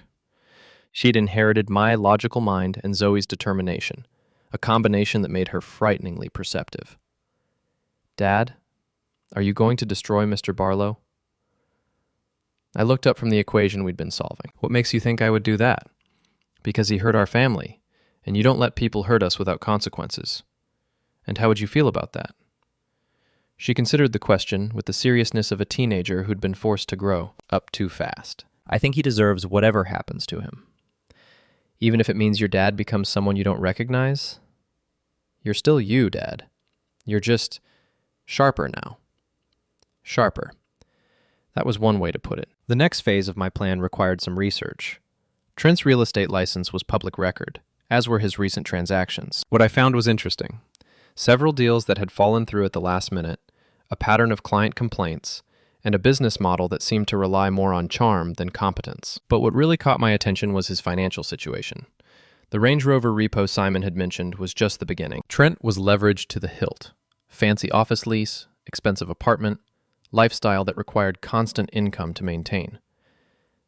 She'd inherited my logical mind and Zoe's determination, a combination that made her frighteningly perceptive. Dad, are you going to destroy Mr. Barlow? I looked up from the equation we'd been solving. What makes you think I would do that? Because he hurt our family, and you don't let people hurt us without consequences. And how would you feel about that? She considered the question with the seriousness of a teenager who'd been forced to grow up too fast. I think he deserves whatever happens to him. Even if it means your dad becomes someone you don't recognize? You're still you, Dad. You're just sharper now. Sharper. That was one way to put it. The next phase of my plan required some research. Trent's real estate license was public record, as were his recent transactions. What I found was interesting. Several deals that had fallen through at the last minute, a pattern of client complaints, and a business model that seemed to rely more on charm than competence. But what really caught my attention was his financial situation. The Range Rover repo Simon had mentioned was just the beginning. Trent was leveraged to the hilt. Fancy office lease, expensive apartment, lifestyle that required constant income to maintain.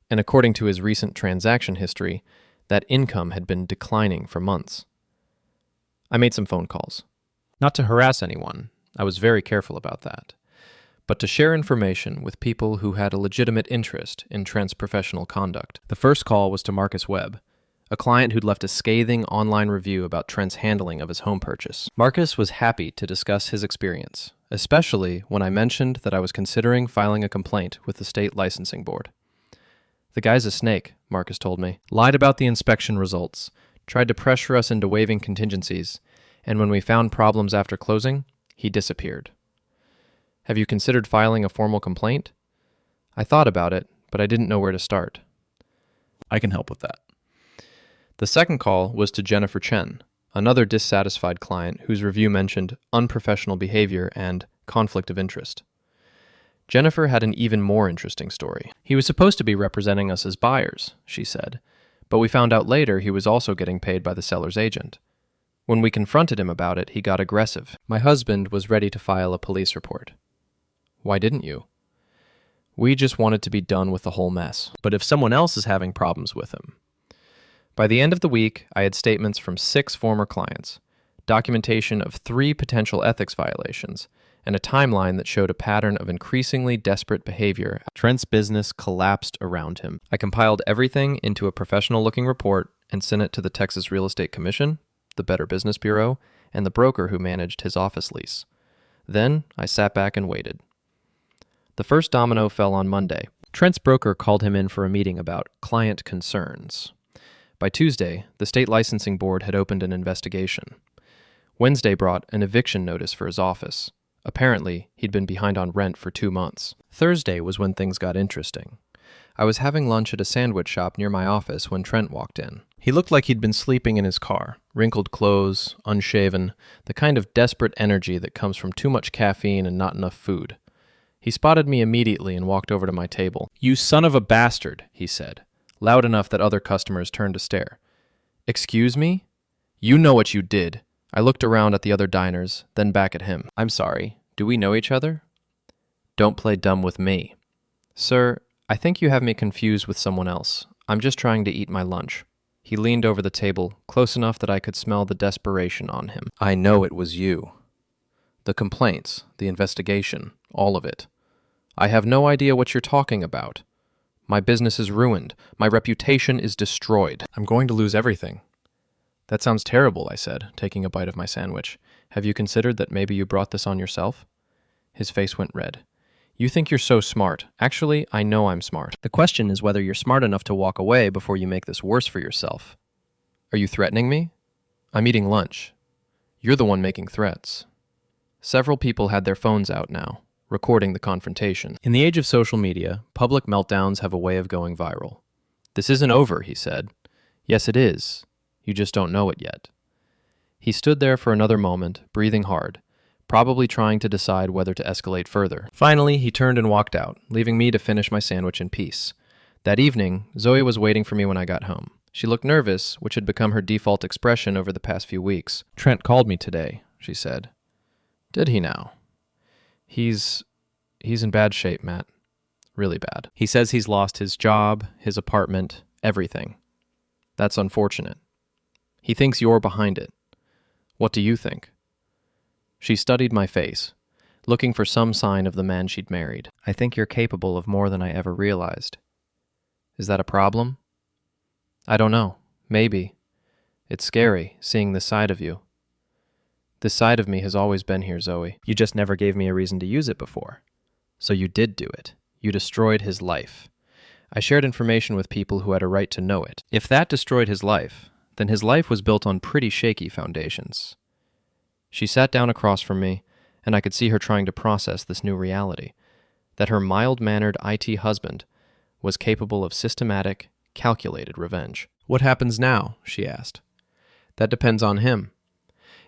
And according to his recent transaction history, that income had been declining for months. I made some phone calls. Not to harass anyone, I was very careful about that, but to share information with people who had a legitimate interest in Trent's professional conduct. The first call was to Marcus Webb, a client who'd left a scathing online review about Trent's handling of his home purchase. Marcus was happy to discuss his experience, especially when I mentioned that I was considering filing a complaint with the state licensing board. The guy's a snake, Marcus told me. Lied about the inspection results, tried to pressure us into waiving contingencies, and when we found problems after closing, he disappeared. Have you considered filing a formal complaint? I thought about it, but I didn't know where to start. I can help with that. The second call was to Jennifer Chen, another dissatisfied client whose review mentioned unprofessional behavior and conflict of interest. Jennifer had an even more interesting story. He was supposed to be representing us as buyers, she said, but we found out later he was also getting paid by the seller's agent. When we confronted him about it, he got aggressive. My husband was ready to file a police report. Why didn't you? We just wanted to be done with the whole mess. But if someone else is having problems with him. By the end of the week, I had statements from 6 former clients, documentation of 3 potential ethics violations, and a timeline that showed a pattern of increasingly desperate behavior. Trent's business collapsed around him. I compiled everything into a professional-looking report and sent it to the Texas Real Estate Commission, the Better Business Bureau, and the broker who managed his office lease. Then I sat back and waited. The first domino fell on Monday. Trent's broker called him in for a meeting about client concerns. By Tuesday, the state licensing board had opened an investigation. Wednesday brought an eviction notice for his office. Apparently, he'd been behind on rent for 2 months. Thursday was when things got interesting. I was having lunch at a sandwich shop near my office when Trent walked in. He looked like he'd been sleeping in his car, wrinkled clothes, unshaven, the kind of desperate energy that comes from too much caffeine and not enough food. He spotted me immediately and walked over to my table. "You son of a bastard," he said, loud enough that other customers turned to stare. "Excuse me? You know what you did." I looked around at the other diners, then back at him. "I'm sorry. Do we know each other?" "Don't play dumb with me." "Sir, I think you have me confused with someone else. I'm just trying to eat my lunch." He leaned over the table, close enough that I could smell the desperation on him. "I know it was you. The complaints, the investigation, all of it. I have no idea what you're talking about. My business is ruined. My reputation is destroyed. I'm going to lose everything." "That sounds terrible," I said, taking a bite of my sandwich. "Have you considered that maybe you brought this on yourself?" His face went red. "You think you're so smart. Actually, I know I'm smart. The question is whether you're smart enough to walk away before you make this worse for yourself. Are you threatening me? I'm eating lunch. You're the one making threats." Several people had their phones out now, recording the confrontation. In the age of social media, public meltdowns have a way of going viral. "This isn't over," he said. "Yes, it is. You just don't know it yet." He stood there for another moment, breathing hard, probably trying to decide whether to escalate further. Finally, he turned and walked out, leaving me to finish my sandwich in peace. That evening, Zoe was waiting for me when I got home. She looked nervous, which had become her default expression over the past few weeks. "Trent called me today," she said. "Did he now?" He's in bad shape, Matt. Really bad. He says he's lost his job, his apartment, everything. That's unfortunate. He thinks you're behind it. What do you think?" She studied my face, looking for some sign of the man she'd married. "I think you're capable of more than I ever realized." "Is that a problem?" "I don't know. Maybe. It's scary, seeing this side of you." "This side of me has always been here, Zoe. You just never gave me a reason to use it before. So you did do it. You destroyed his life. I shared information with people who had a right to know it. If that destroyed his life, then his life was built on pretty shaky foundations." She sat down across from me, and I could see her trying to process this new reality, that her mild-mannered IT husband was capable of systematic, calculated revenge. "What happens now?" she asked. "That depends on him.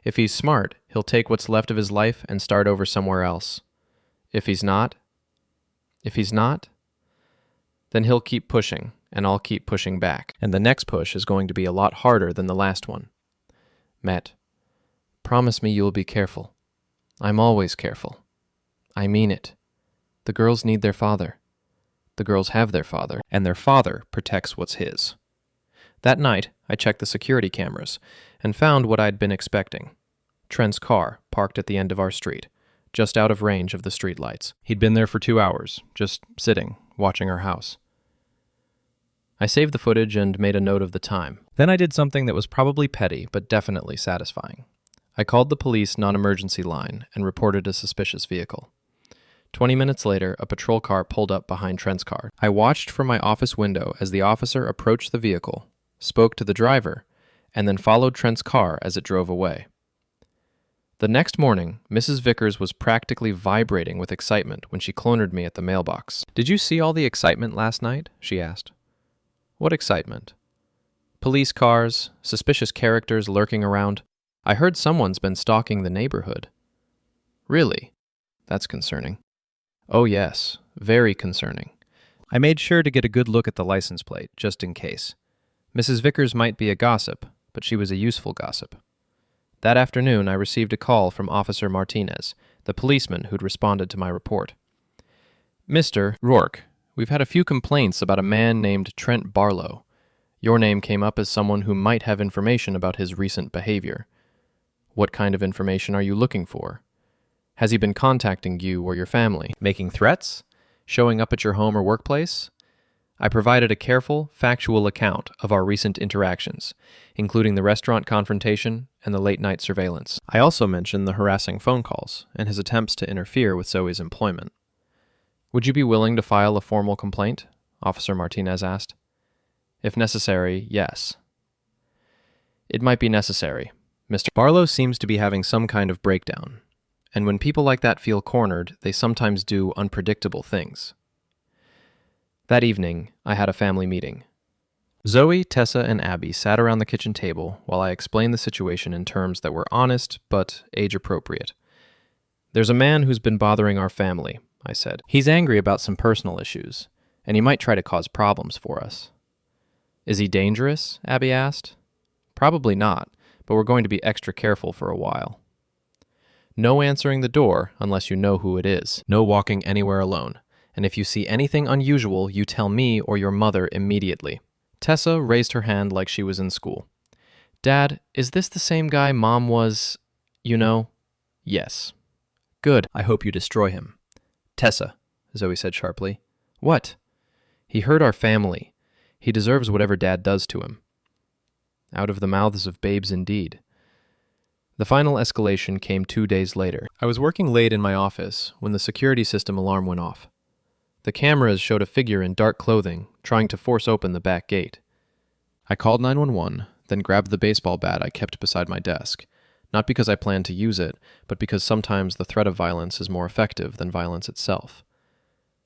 If he's smart, he'll take what's left of his life and start over somewhere else. If he's not, then he'll keep pushing, and I'll keep pushing back. And the next push is going to be a lot harder than the last one. Matt, promise me you'll be careful. I'm always careful. I mean it. The girls need their father. The girls have their father, and their father protects what's his." That night, I checked the security cameras and found what I'd been expecting. Trent's car parked at the end of our street, just out of range of the streetlights. He'd been there for 2 hours, just sitting, watching our house. I saved the footage and made a note of the time. Then I did something that was probably petty, but definitely satisfying. I called the police non-emergency line and reported a suspicious vehicle. 20 minutes later, a patrol car pulled up behind Trent's car. I watched from my office window as the officer approached the vehicle, spoke to the driver, and then followed Trent's car as it drove away. The next morning, Mrs. Vickers was practically vibrating with excitement when she cornered me at the mailbox. "Did you see all the excitement last night?" she asked. "What excitement?" "Police cars, suspicious characters lurking around. I heard someone's been stalking the neighborhood." "Really? That's concerning." "Oh yes, very concerning." I made sure to get a good look at the license plate, just in case. Mrs. Vickers might be a gossip, but she was a useful gossip. That afternoon, I received a call from Officer Martinez, the policeman who'd responded to my report. "Mr. Rourke, we've had a few complaints about a man named Trent Barlow. Your name came up as someone who might have information about his recent behavior. What kind of information are you looking for? Has he been contacting you or your family? Making threats? Showing up at your home or workplace?" I provided a careful, factual account of our recent interactions, including the restaurant confrontation and the late-night surveillance. I also mentioned the harassing phone calls and his attempts to interfere with Zoe's employment. "Would you be willing to file a formal complaint?" Officer Martinez asked. "If necessary, yes." "It might be necessary. Mr. Barlow seems to be having some kind of breakdown, and when people like that feel cornered, they sometimes do unpredictable things." That evening, I had a family meeting. Zoe, Tessa, and Abby sat around the kitchen table while I explained the situation in terms that were honest but age-appropriate. "There's a man who's been bothering our family," I said. "He's angry about some personal issues, and he might try to cause problems for us." "Is he dangerous?" Abby asked. "Probably not, but we're going to be extra careful for a while. No answering the door unless you know who it is. No walking anywhere alone. And if you see anything unusual, you tell me or your mother immediately." Tessa raised her hand like she was in school. "Dad, is this the same guy Mom was, you know?" "Yes." "Good. I hope you destroy him." "Tessa," Zoe said sharply. "What?" "He hurt our family. He deserves whatever Dad does to him." Out of the mouths of babes indeed. The final escalation came 2 days later. I was working late in my office when the security system alarm went off. The cameras showed a figure in dark clothing trying to force open the back gate. I called 911, then grabbed the baseball bat I kept beside my desk, not because I planned to use it, but because sometimes the threat of violence is more effective than violence itself.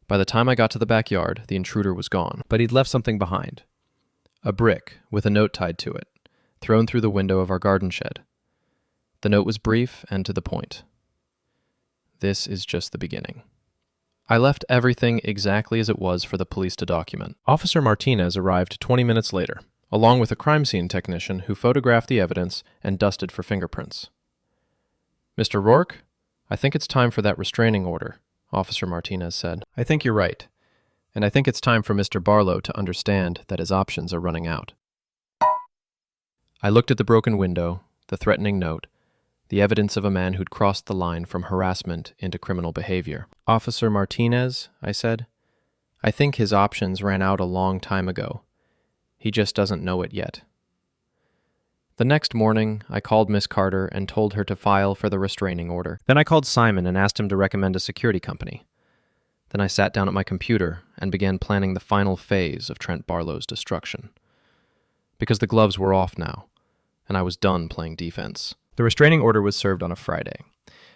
By the time I got to the backyard, the intruder was gone, but he'd left something behind. A brick with a note tied to it, thrown through the window of our garden shed. The note was brief and to the point. This is just the beginning. I left everything exactly as it was for the police to document. Officer Martinez arrived 20 minutes later, along with a crime scene technician who photographed the evidence and dusted for fingerprints. "Mr. Rourke, I think it's time for that restraining order," Officer Martinez said. "I think you're right, and I think it's time for Mr. Barlow to understand that his options are running out." I looked at the broken window, the threatening note, the evidence of a man who'd crossed the line from harassment into criminal behavior. "Officer Martinez," I said, "I think his options ran out a long time ago. He just doesn't know it yet." The next morning, I called Miss Carter and told her to file for the restraining order. Then I called Simon and asked him to recommend a security company. Then I sat down at my computer and began planning the final phase of Trent Barlow's destruction. Because the gloves were off now, and I was done playing defense. The restraining order was served on a Friday.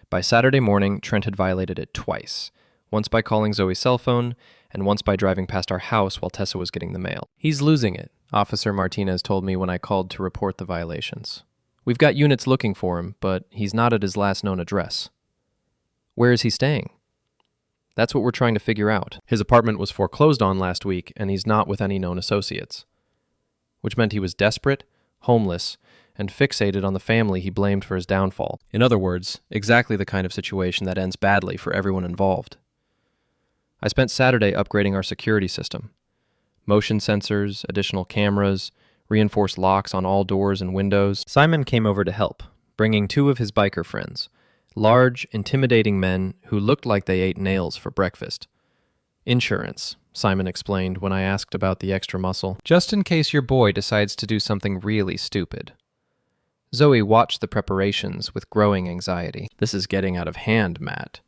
By Saturday morning, Trent had violated it twice, once by calling Zoe's cell phone, and once by driving past our house while Tessa was getting the mail. "He's losing it," Officer Martinez told me when I called to report the violations. "We've got units looking for him, but he's not at his last known address." "Where is he staying?" "That's what we're trying to figure out. His apartment was foreclosed on last week, and he's not with any known associates." Which meant he was desperate, homeless, and fixated on the family he blamed for his downfall. In other words, exactly the kind of situation that ends badly for everyone involved. I spent Saturday upgrading our security system. Motion sensors, additional cameras, reinforced locks on all doors and windows. Simon came over to help, bringing 2 of his biker friends, large, intimidating men who looked like they ate nails for breakfast. "Insurance," Simon explained when I asked about the extra muscle. "Just in case your boy decides to do something really stupid." Zoe watched the preparations with growing anxiety. "This is getting out of hand, Matt.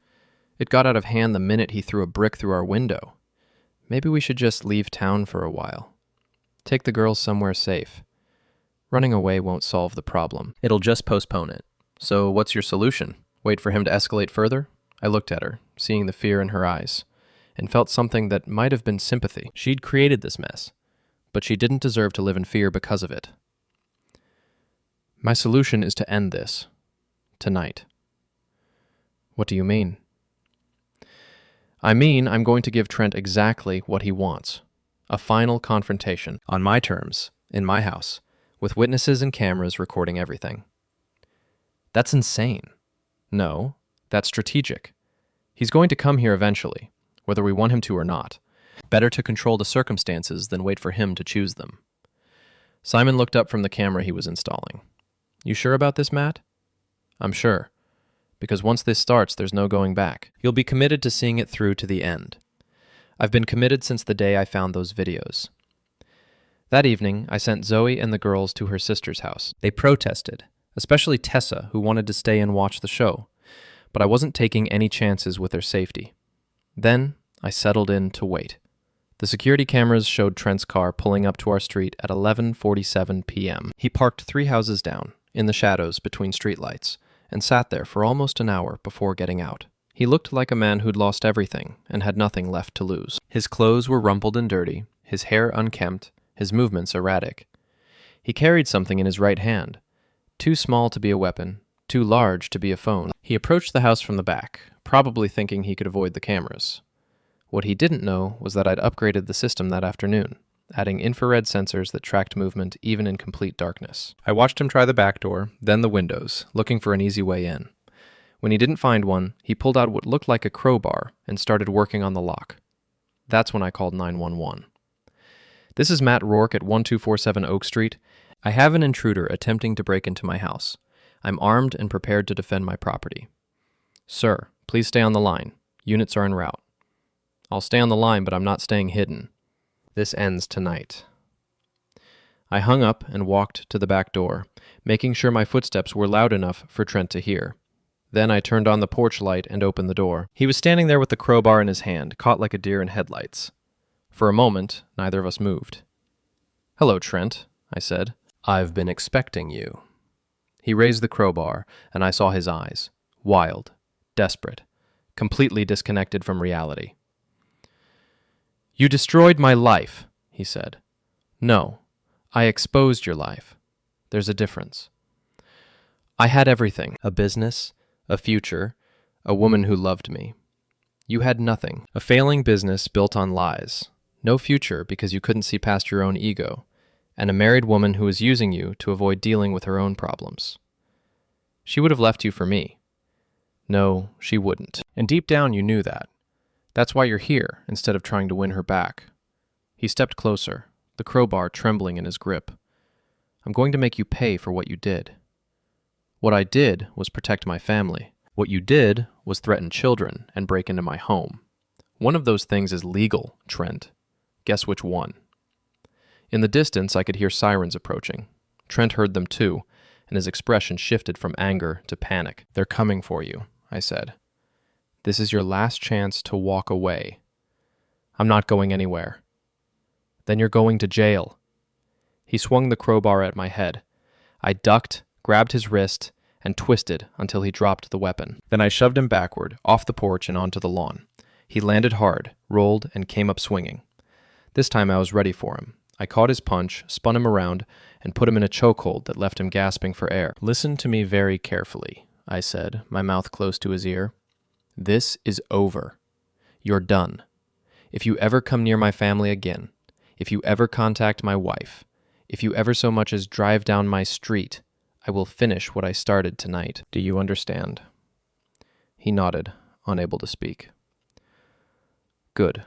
It got out of hand the minute he threw a brick through our window. Maybe we should just leave town for a while. Take the girls somewhere safe. Running away won't solve the problem. It'll just postpone it. So what's your solution? Wait for him to escalate further?" I looked at her, seeing the fear in her eyes, and felt something that might have been sympathy. She'd created this mess, but she didn't deserve to live in fear because of it. "My solution is to end this. Tonight." "What do you mean?" "I mean, I'm going to give Trent exactly what he wants. A final confrontation, on my terms, in my house, with witnesses and cameras recording everything." "That's insane." "No, that's strategic. He's going to come here eventually, whether we want him to or not. Better to control the circumstances than wait for him to choose them." Simon looked up from the camera he was installing. "You sure about this, Matt?" "I'm sure. Because once this starts, there's no going back. You'll be committed to seeing it through to the end. I've been committed since the day I found those videos." That evening, I sent Zoe and the girls to her sister's house. They protested, especially Tessa, who wanted to stay and watch the show, but I wasn't taking any chances with their safety. Then, I settled in to wait. The security cameras showed Trent's car pulling up to our street at 11:47 p.m. He parked 3 houses down, in the shadows between streetlights, and sat there for almost an hour before getting out. He looked like a man who'd lost everything and had nothing left to lose. His clothes were rumpled and dirty, his hair unkempt, his movements erratic. He carried something in his right hand, too small to be a weapon, too large to be a phone. He approached the house from the back, probably thinking he could avoid the cameras. What he didn't know was that I'd upgraded the system that afternoon, adding infrared sensors that tracked movement even in complete darkness. I watched him try the back door, then the windows, looking for an easy way in. When he didn't find one, he pulled out what looked like a crowbar and started working on the lock. That's when I called 911. "This is Matt Rourke at 1247 Oak Street. I have an intruder attempting to break into my house. I'm armed and prepared to defend my property." "Sir, please stay on the line. Units are en route." "I'll stay on the line, but I'm not staying hidden. This ends tonight." I hung up and walked to the back door, making sure my footsteps were loud enough for Trent to hear. Then I turned on the porch light and opened the door. He was standing there with the crowbar in his hand, caught like a deer in headlights. For a moment, neither of us moved. "Hello, Trent," I said. "I've been expecting you." He raised the crowbar, and I saw his eyes, wild, desperate, completely disconnected from reality. "You destroyed my life," he said. "No, I exposed your life. There's a difference. I had everything: a business, a future, a woman who loved me. You had nothing. A failing business built on lies, no future because you couldn't see past your own ego, and a married woman who was using you to avoid dealing with her own problems. She would have left you for me. No, she wouldn't. And deep down you knew that. That's why you're here, instead of trying to win her back. He stepped closer, the crowbar trembling in his grip. I'm going to make you pay for what you did. What I did was protect my family. What you did was threaten children and break into my home. One of those things is legal, Trent. Guess which one? In the distance, I could hear sirens approaching. Trent heard them too, and his expression shifted from anger to panic. They're coming for you, I said. This is your last chance to walk away. I'm not going anywhere. Then you're going to jail. He swung the crowbar at my head. I ducked, grabbed his wrist, and twisted until he dropped the weapon. Then I shoved him backward, off the porch and onto the lawn. He landed hard, rolled, and came up swinging. This time I was ready for him. I caught his punch, spun him around, and put him in a chokehold that left him gasping for air. Listen to me very carefully, I said, my mouth close to his ear. This is over. You're done. If you ever come near my family again, if you ever contact my wife, if you ever so much as drive down my street, I will finish what I started tonight. Do you understand? He nodded, unable to speak. Good.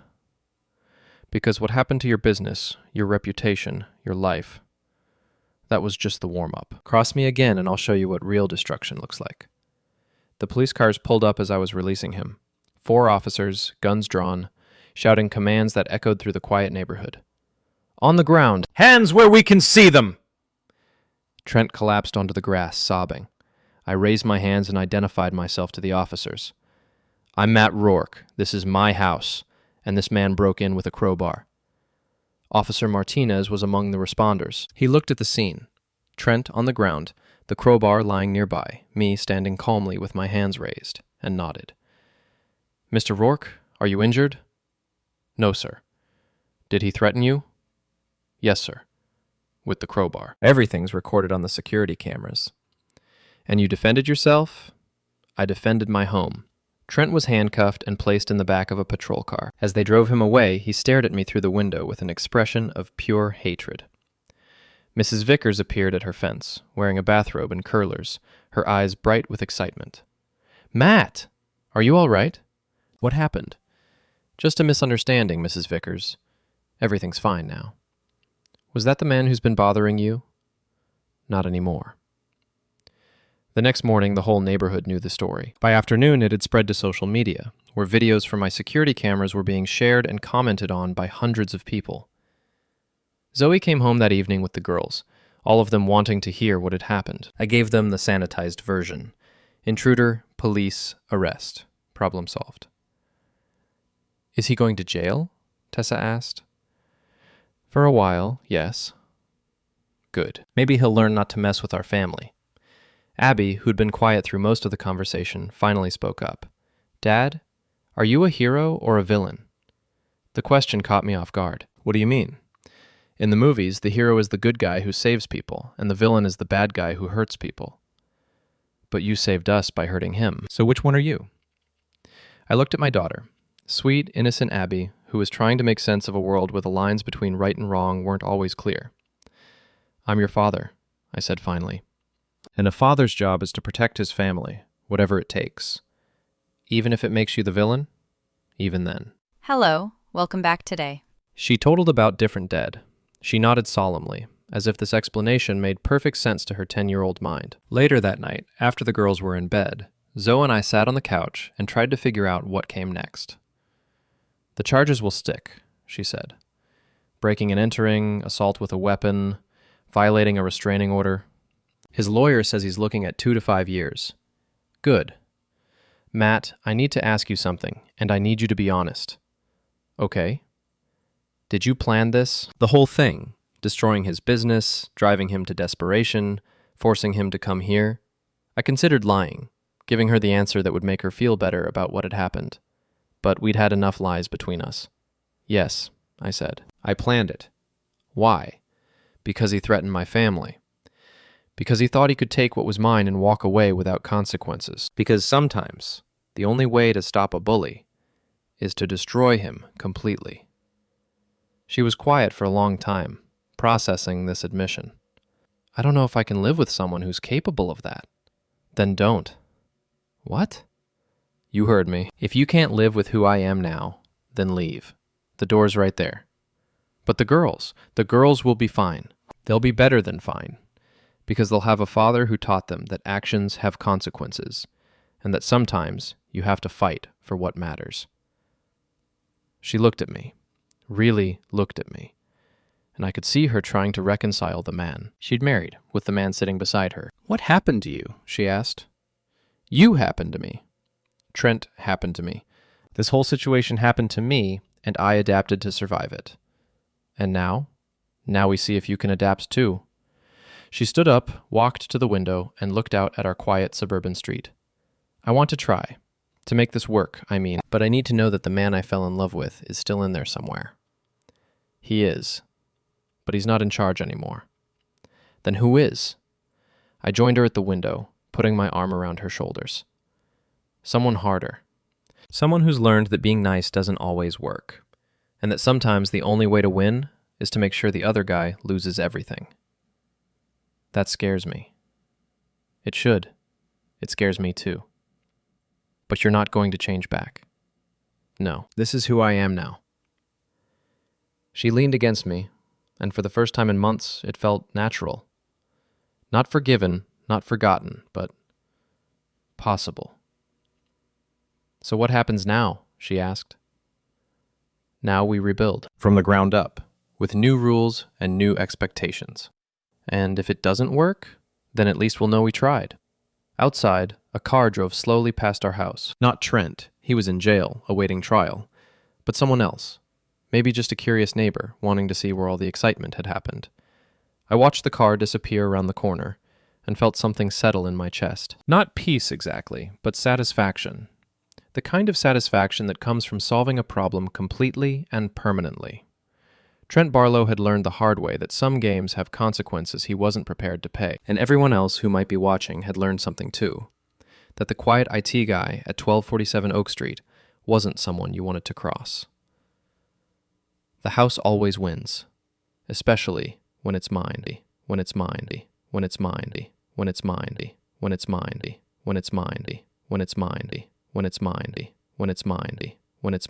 Because what happened to your business, your reputation, your life, that was just the warm-up. Cross me again and I'll show you what real destruction looks like. The police cars pulled up as I was releasing him. 4 officers, guns drawn, shouting commands that echoed through the quiet neighborhood. On the ground! Hands where we can see them! Trent collapsed onto the grass, sobbing. I raised my hands and identified myself to the officers. I'm Matt Rourke. This is my house. And this man broke in with a crowbar. Officer Martinez was among the responders. He looked at the scene. Trent on the ground, the crowbar lying nearby, me standing calmly with my hands raised, and nodded. Mr. Rourke, are you injured? No, sir. Did he threaten you? Yes, sir. With the crowbar. Everything's recorded on the security cameras. And you defended yourself? I defended my home. Trent was handcuffed and placed in the back of a patrol car. As they drove him away, he stared at me through the window with an expression of pure hatred. Mrs. Vickers appeared at her fence, wearing a bathrobe and curlers, her eyes bright with excitement. Matt! Are you all right? What happened? Just a misunderstanding, Mrs. Vickers. Everything's fine now. Was that the man who's been bothering you? Not anymore. The next morning, the whole neighborhood knew the story. By afternoon, it had spread to social media, where videos from my security cameras were being shared and commented on by hundreds of people. Zoe came home that evening with the girls, all of them wanting to hear what had happened. I gave them the sanitized version. Intruder, police, arrest. Problem solved. Is he going to jail? Tessa asked. For a while, yes. Good. Maybe he'll learn not to mess with our family. Abby, who'd been quiet through most of the conversation, finally spoke up. Dad, are you a hero or a villain? The question caught me off guard. What do you mean? In the movies, the hero is the good guy who saves people, and the villain is the bad guy who hurts people. But you saved us by hurting him. So which one are you? I looked at my daughter, sweet, innocent Abby, who was trying to make sense of a world where the lines between right and wrong weren't always clear. I'm your father, I said finally. And a father's job is to protect his family, whatever it takes. Even if it makes you the villain, even then. Hello, welcome back today. She totaled about different dead. She nodded solemnly, as if this explanation made perfect sense to her 10-year-old mind. Later that night, after the girls were in bed, Zoe and I sat on the couch and tried to figure out what came next. The charges will stick, she said. Breaking and entering, assault with a weapon, violating a restraining order. His lawyer says he's looking at 2 to 5 years. Good. Matt, I need to ask you something, and I need you to be honest. Okay. Did you plan this? The whole thing? Destroying his business, driving him to desperation, forcing him to come here? I considered lying, giving her the answer that would make her feel better about what had happened. But we'd had enough lies between us. Yes, I said. I planned it. Why? Because he threatened my family. Because he thought he could take what was mine and walk away without consequences. Because sometimes the only way to stop a bully is to destroy him completely. She was quiet for a long time, processing this admission. I don't know if I can live with someone who's capable of that. Then don't. What? You heard me. If you can't live with who I am now, then leave. The door's right there. But the girls will be fine. They'll be better than fine. Because they'll have a father who taught them that actions have consequences, and that sometimes you have to fight for what matters. She looked at me, really looked at me, and I could see her trying to reconcile the man she'd married with the man sitting beside her. What happened to you? She asked. You happened to me. Trent happened to me. This whole situation happened to me, and I adapted to survive it. And now? Now we see if you can adapt too. She stood up, walked to the window, and looked out at our quiet suburban street. I want to try. To make this work, I mean, but I need to know that the man I fell in love with is still in there somewhere. He is. But he's not in charge anymore. Then who is? I joined her at the window, putting my arm around her shoulders. Someone harder. Someone who's learned that being nice doesn't always work, and that sometimes the only way to win is to make sure the other guy loses everything. That scares me. It should. It scares me too. But you're not going to change back. No, this is who I am now. She leaned against me, and for the first time in months, it felt natural. Not forgiven, not forgotten, but possible. So what happens now? She asked. Now we rebuild, from the ground up, with new rules and new expectations. And if it doesn't work, then at least we'll know we tried. Outside, a car drove slowly past our house. Not Trent, he was in jail, awaiting trial, but someone else. Maybe just a curious neighbor, wanting to see where all the excitement had happened. I watched the car disappear around the corner, and felt something settle in my chest. Not peace exactly, but satisfaction. The kind of satisfaction that comes from solving a problem completely and permanently. Trent Barlow had learned the hard way that some games have consequences he wasn't prepared to pay, and everyone else who might be watching had learned something too. That the quiet IT guy at 1247 Oak Street wasn't someone you wanted to cross. The house always wins, especially when it's mindy, when it's mindy, when it's mindy, when it's mindy, when it's mindy, when it's mindy, when it's mindy, when it's mindy, when it's mindy, when it's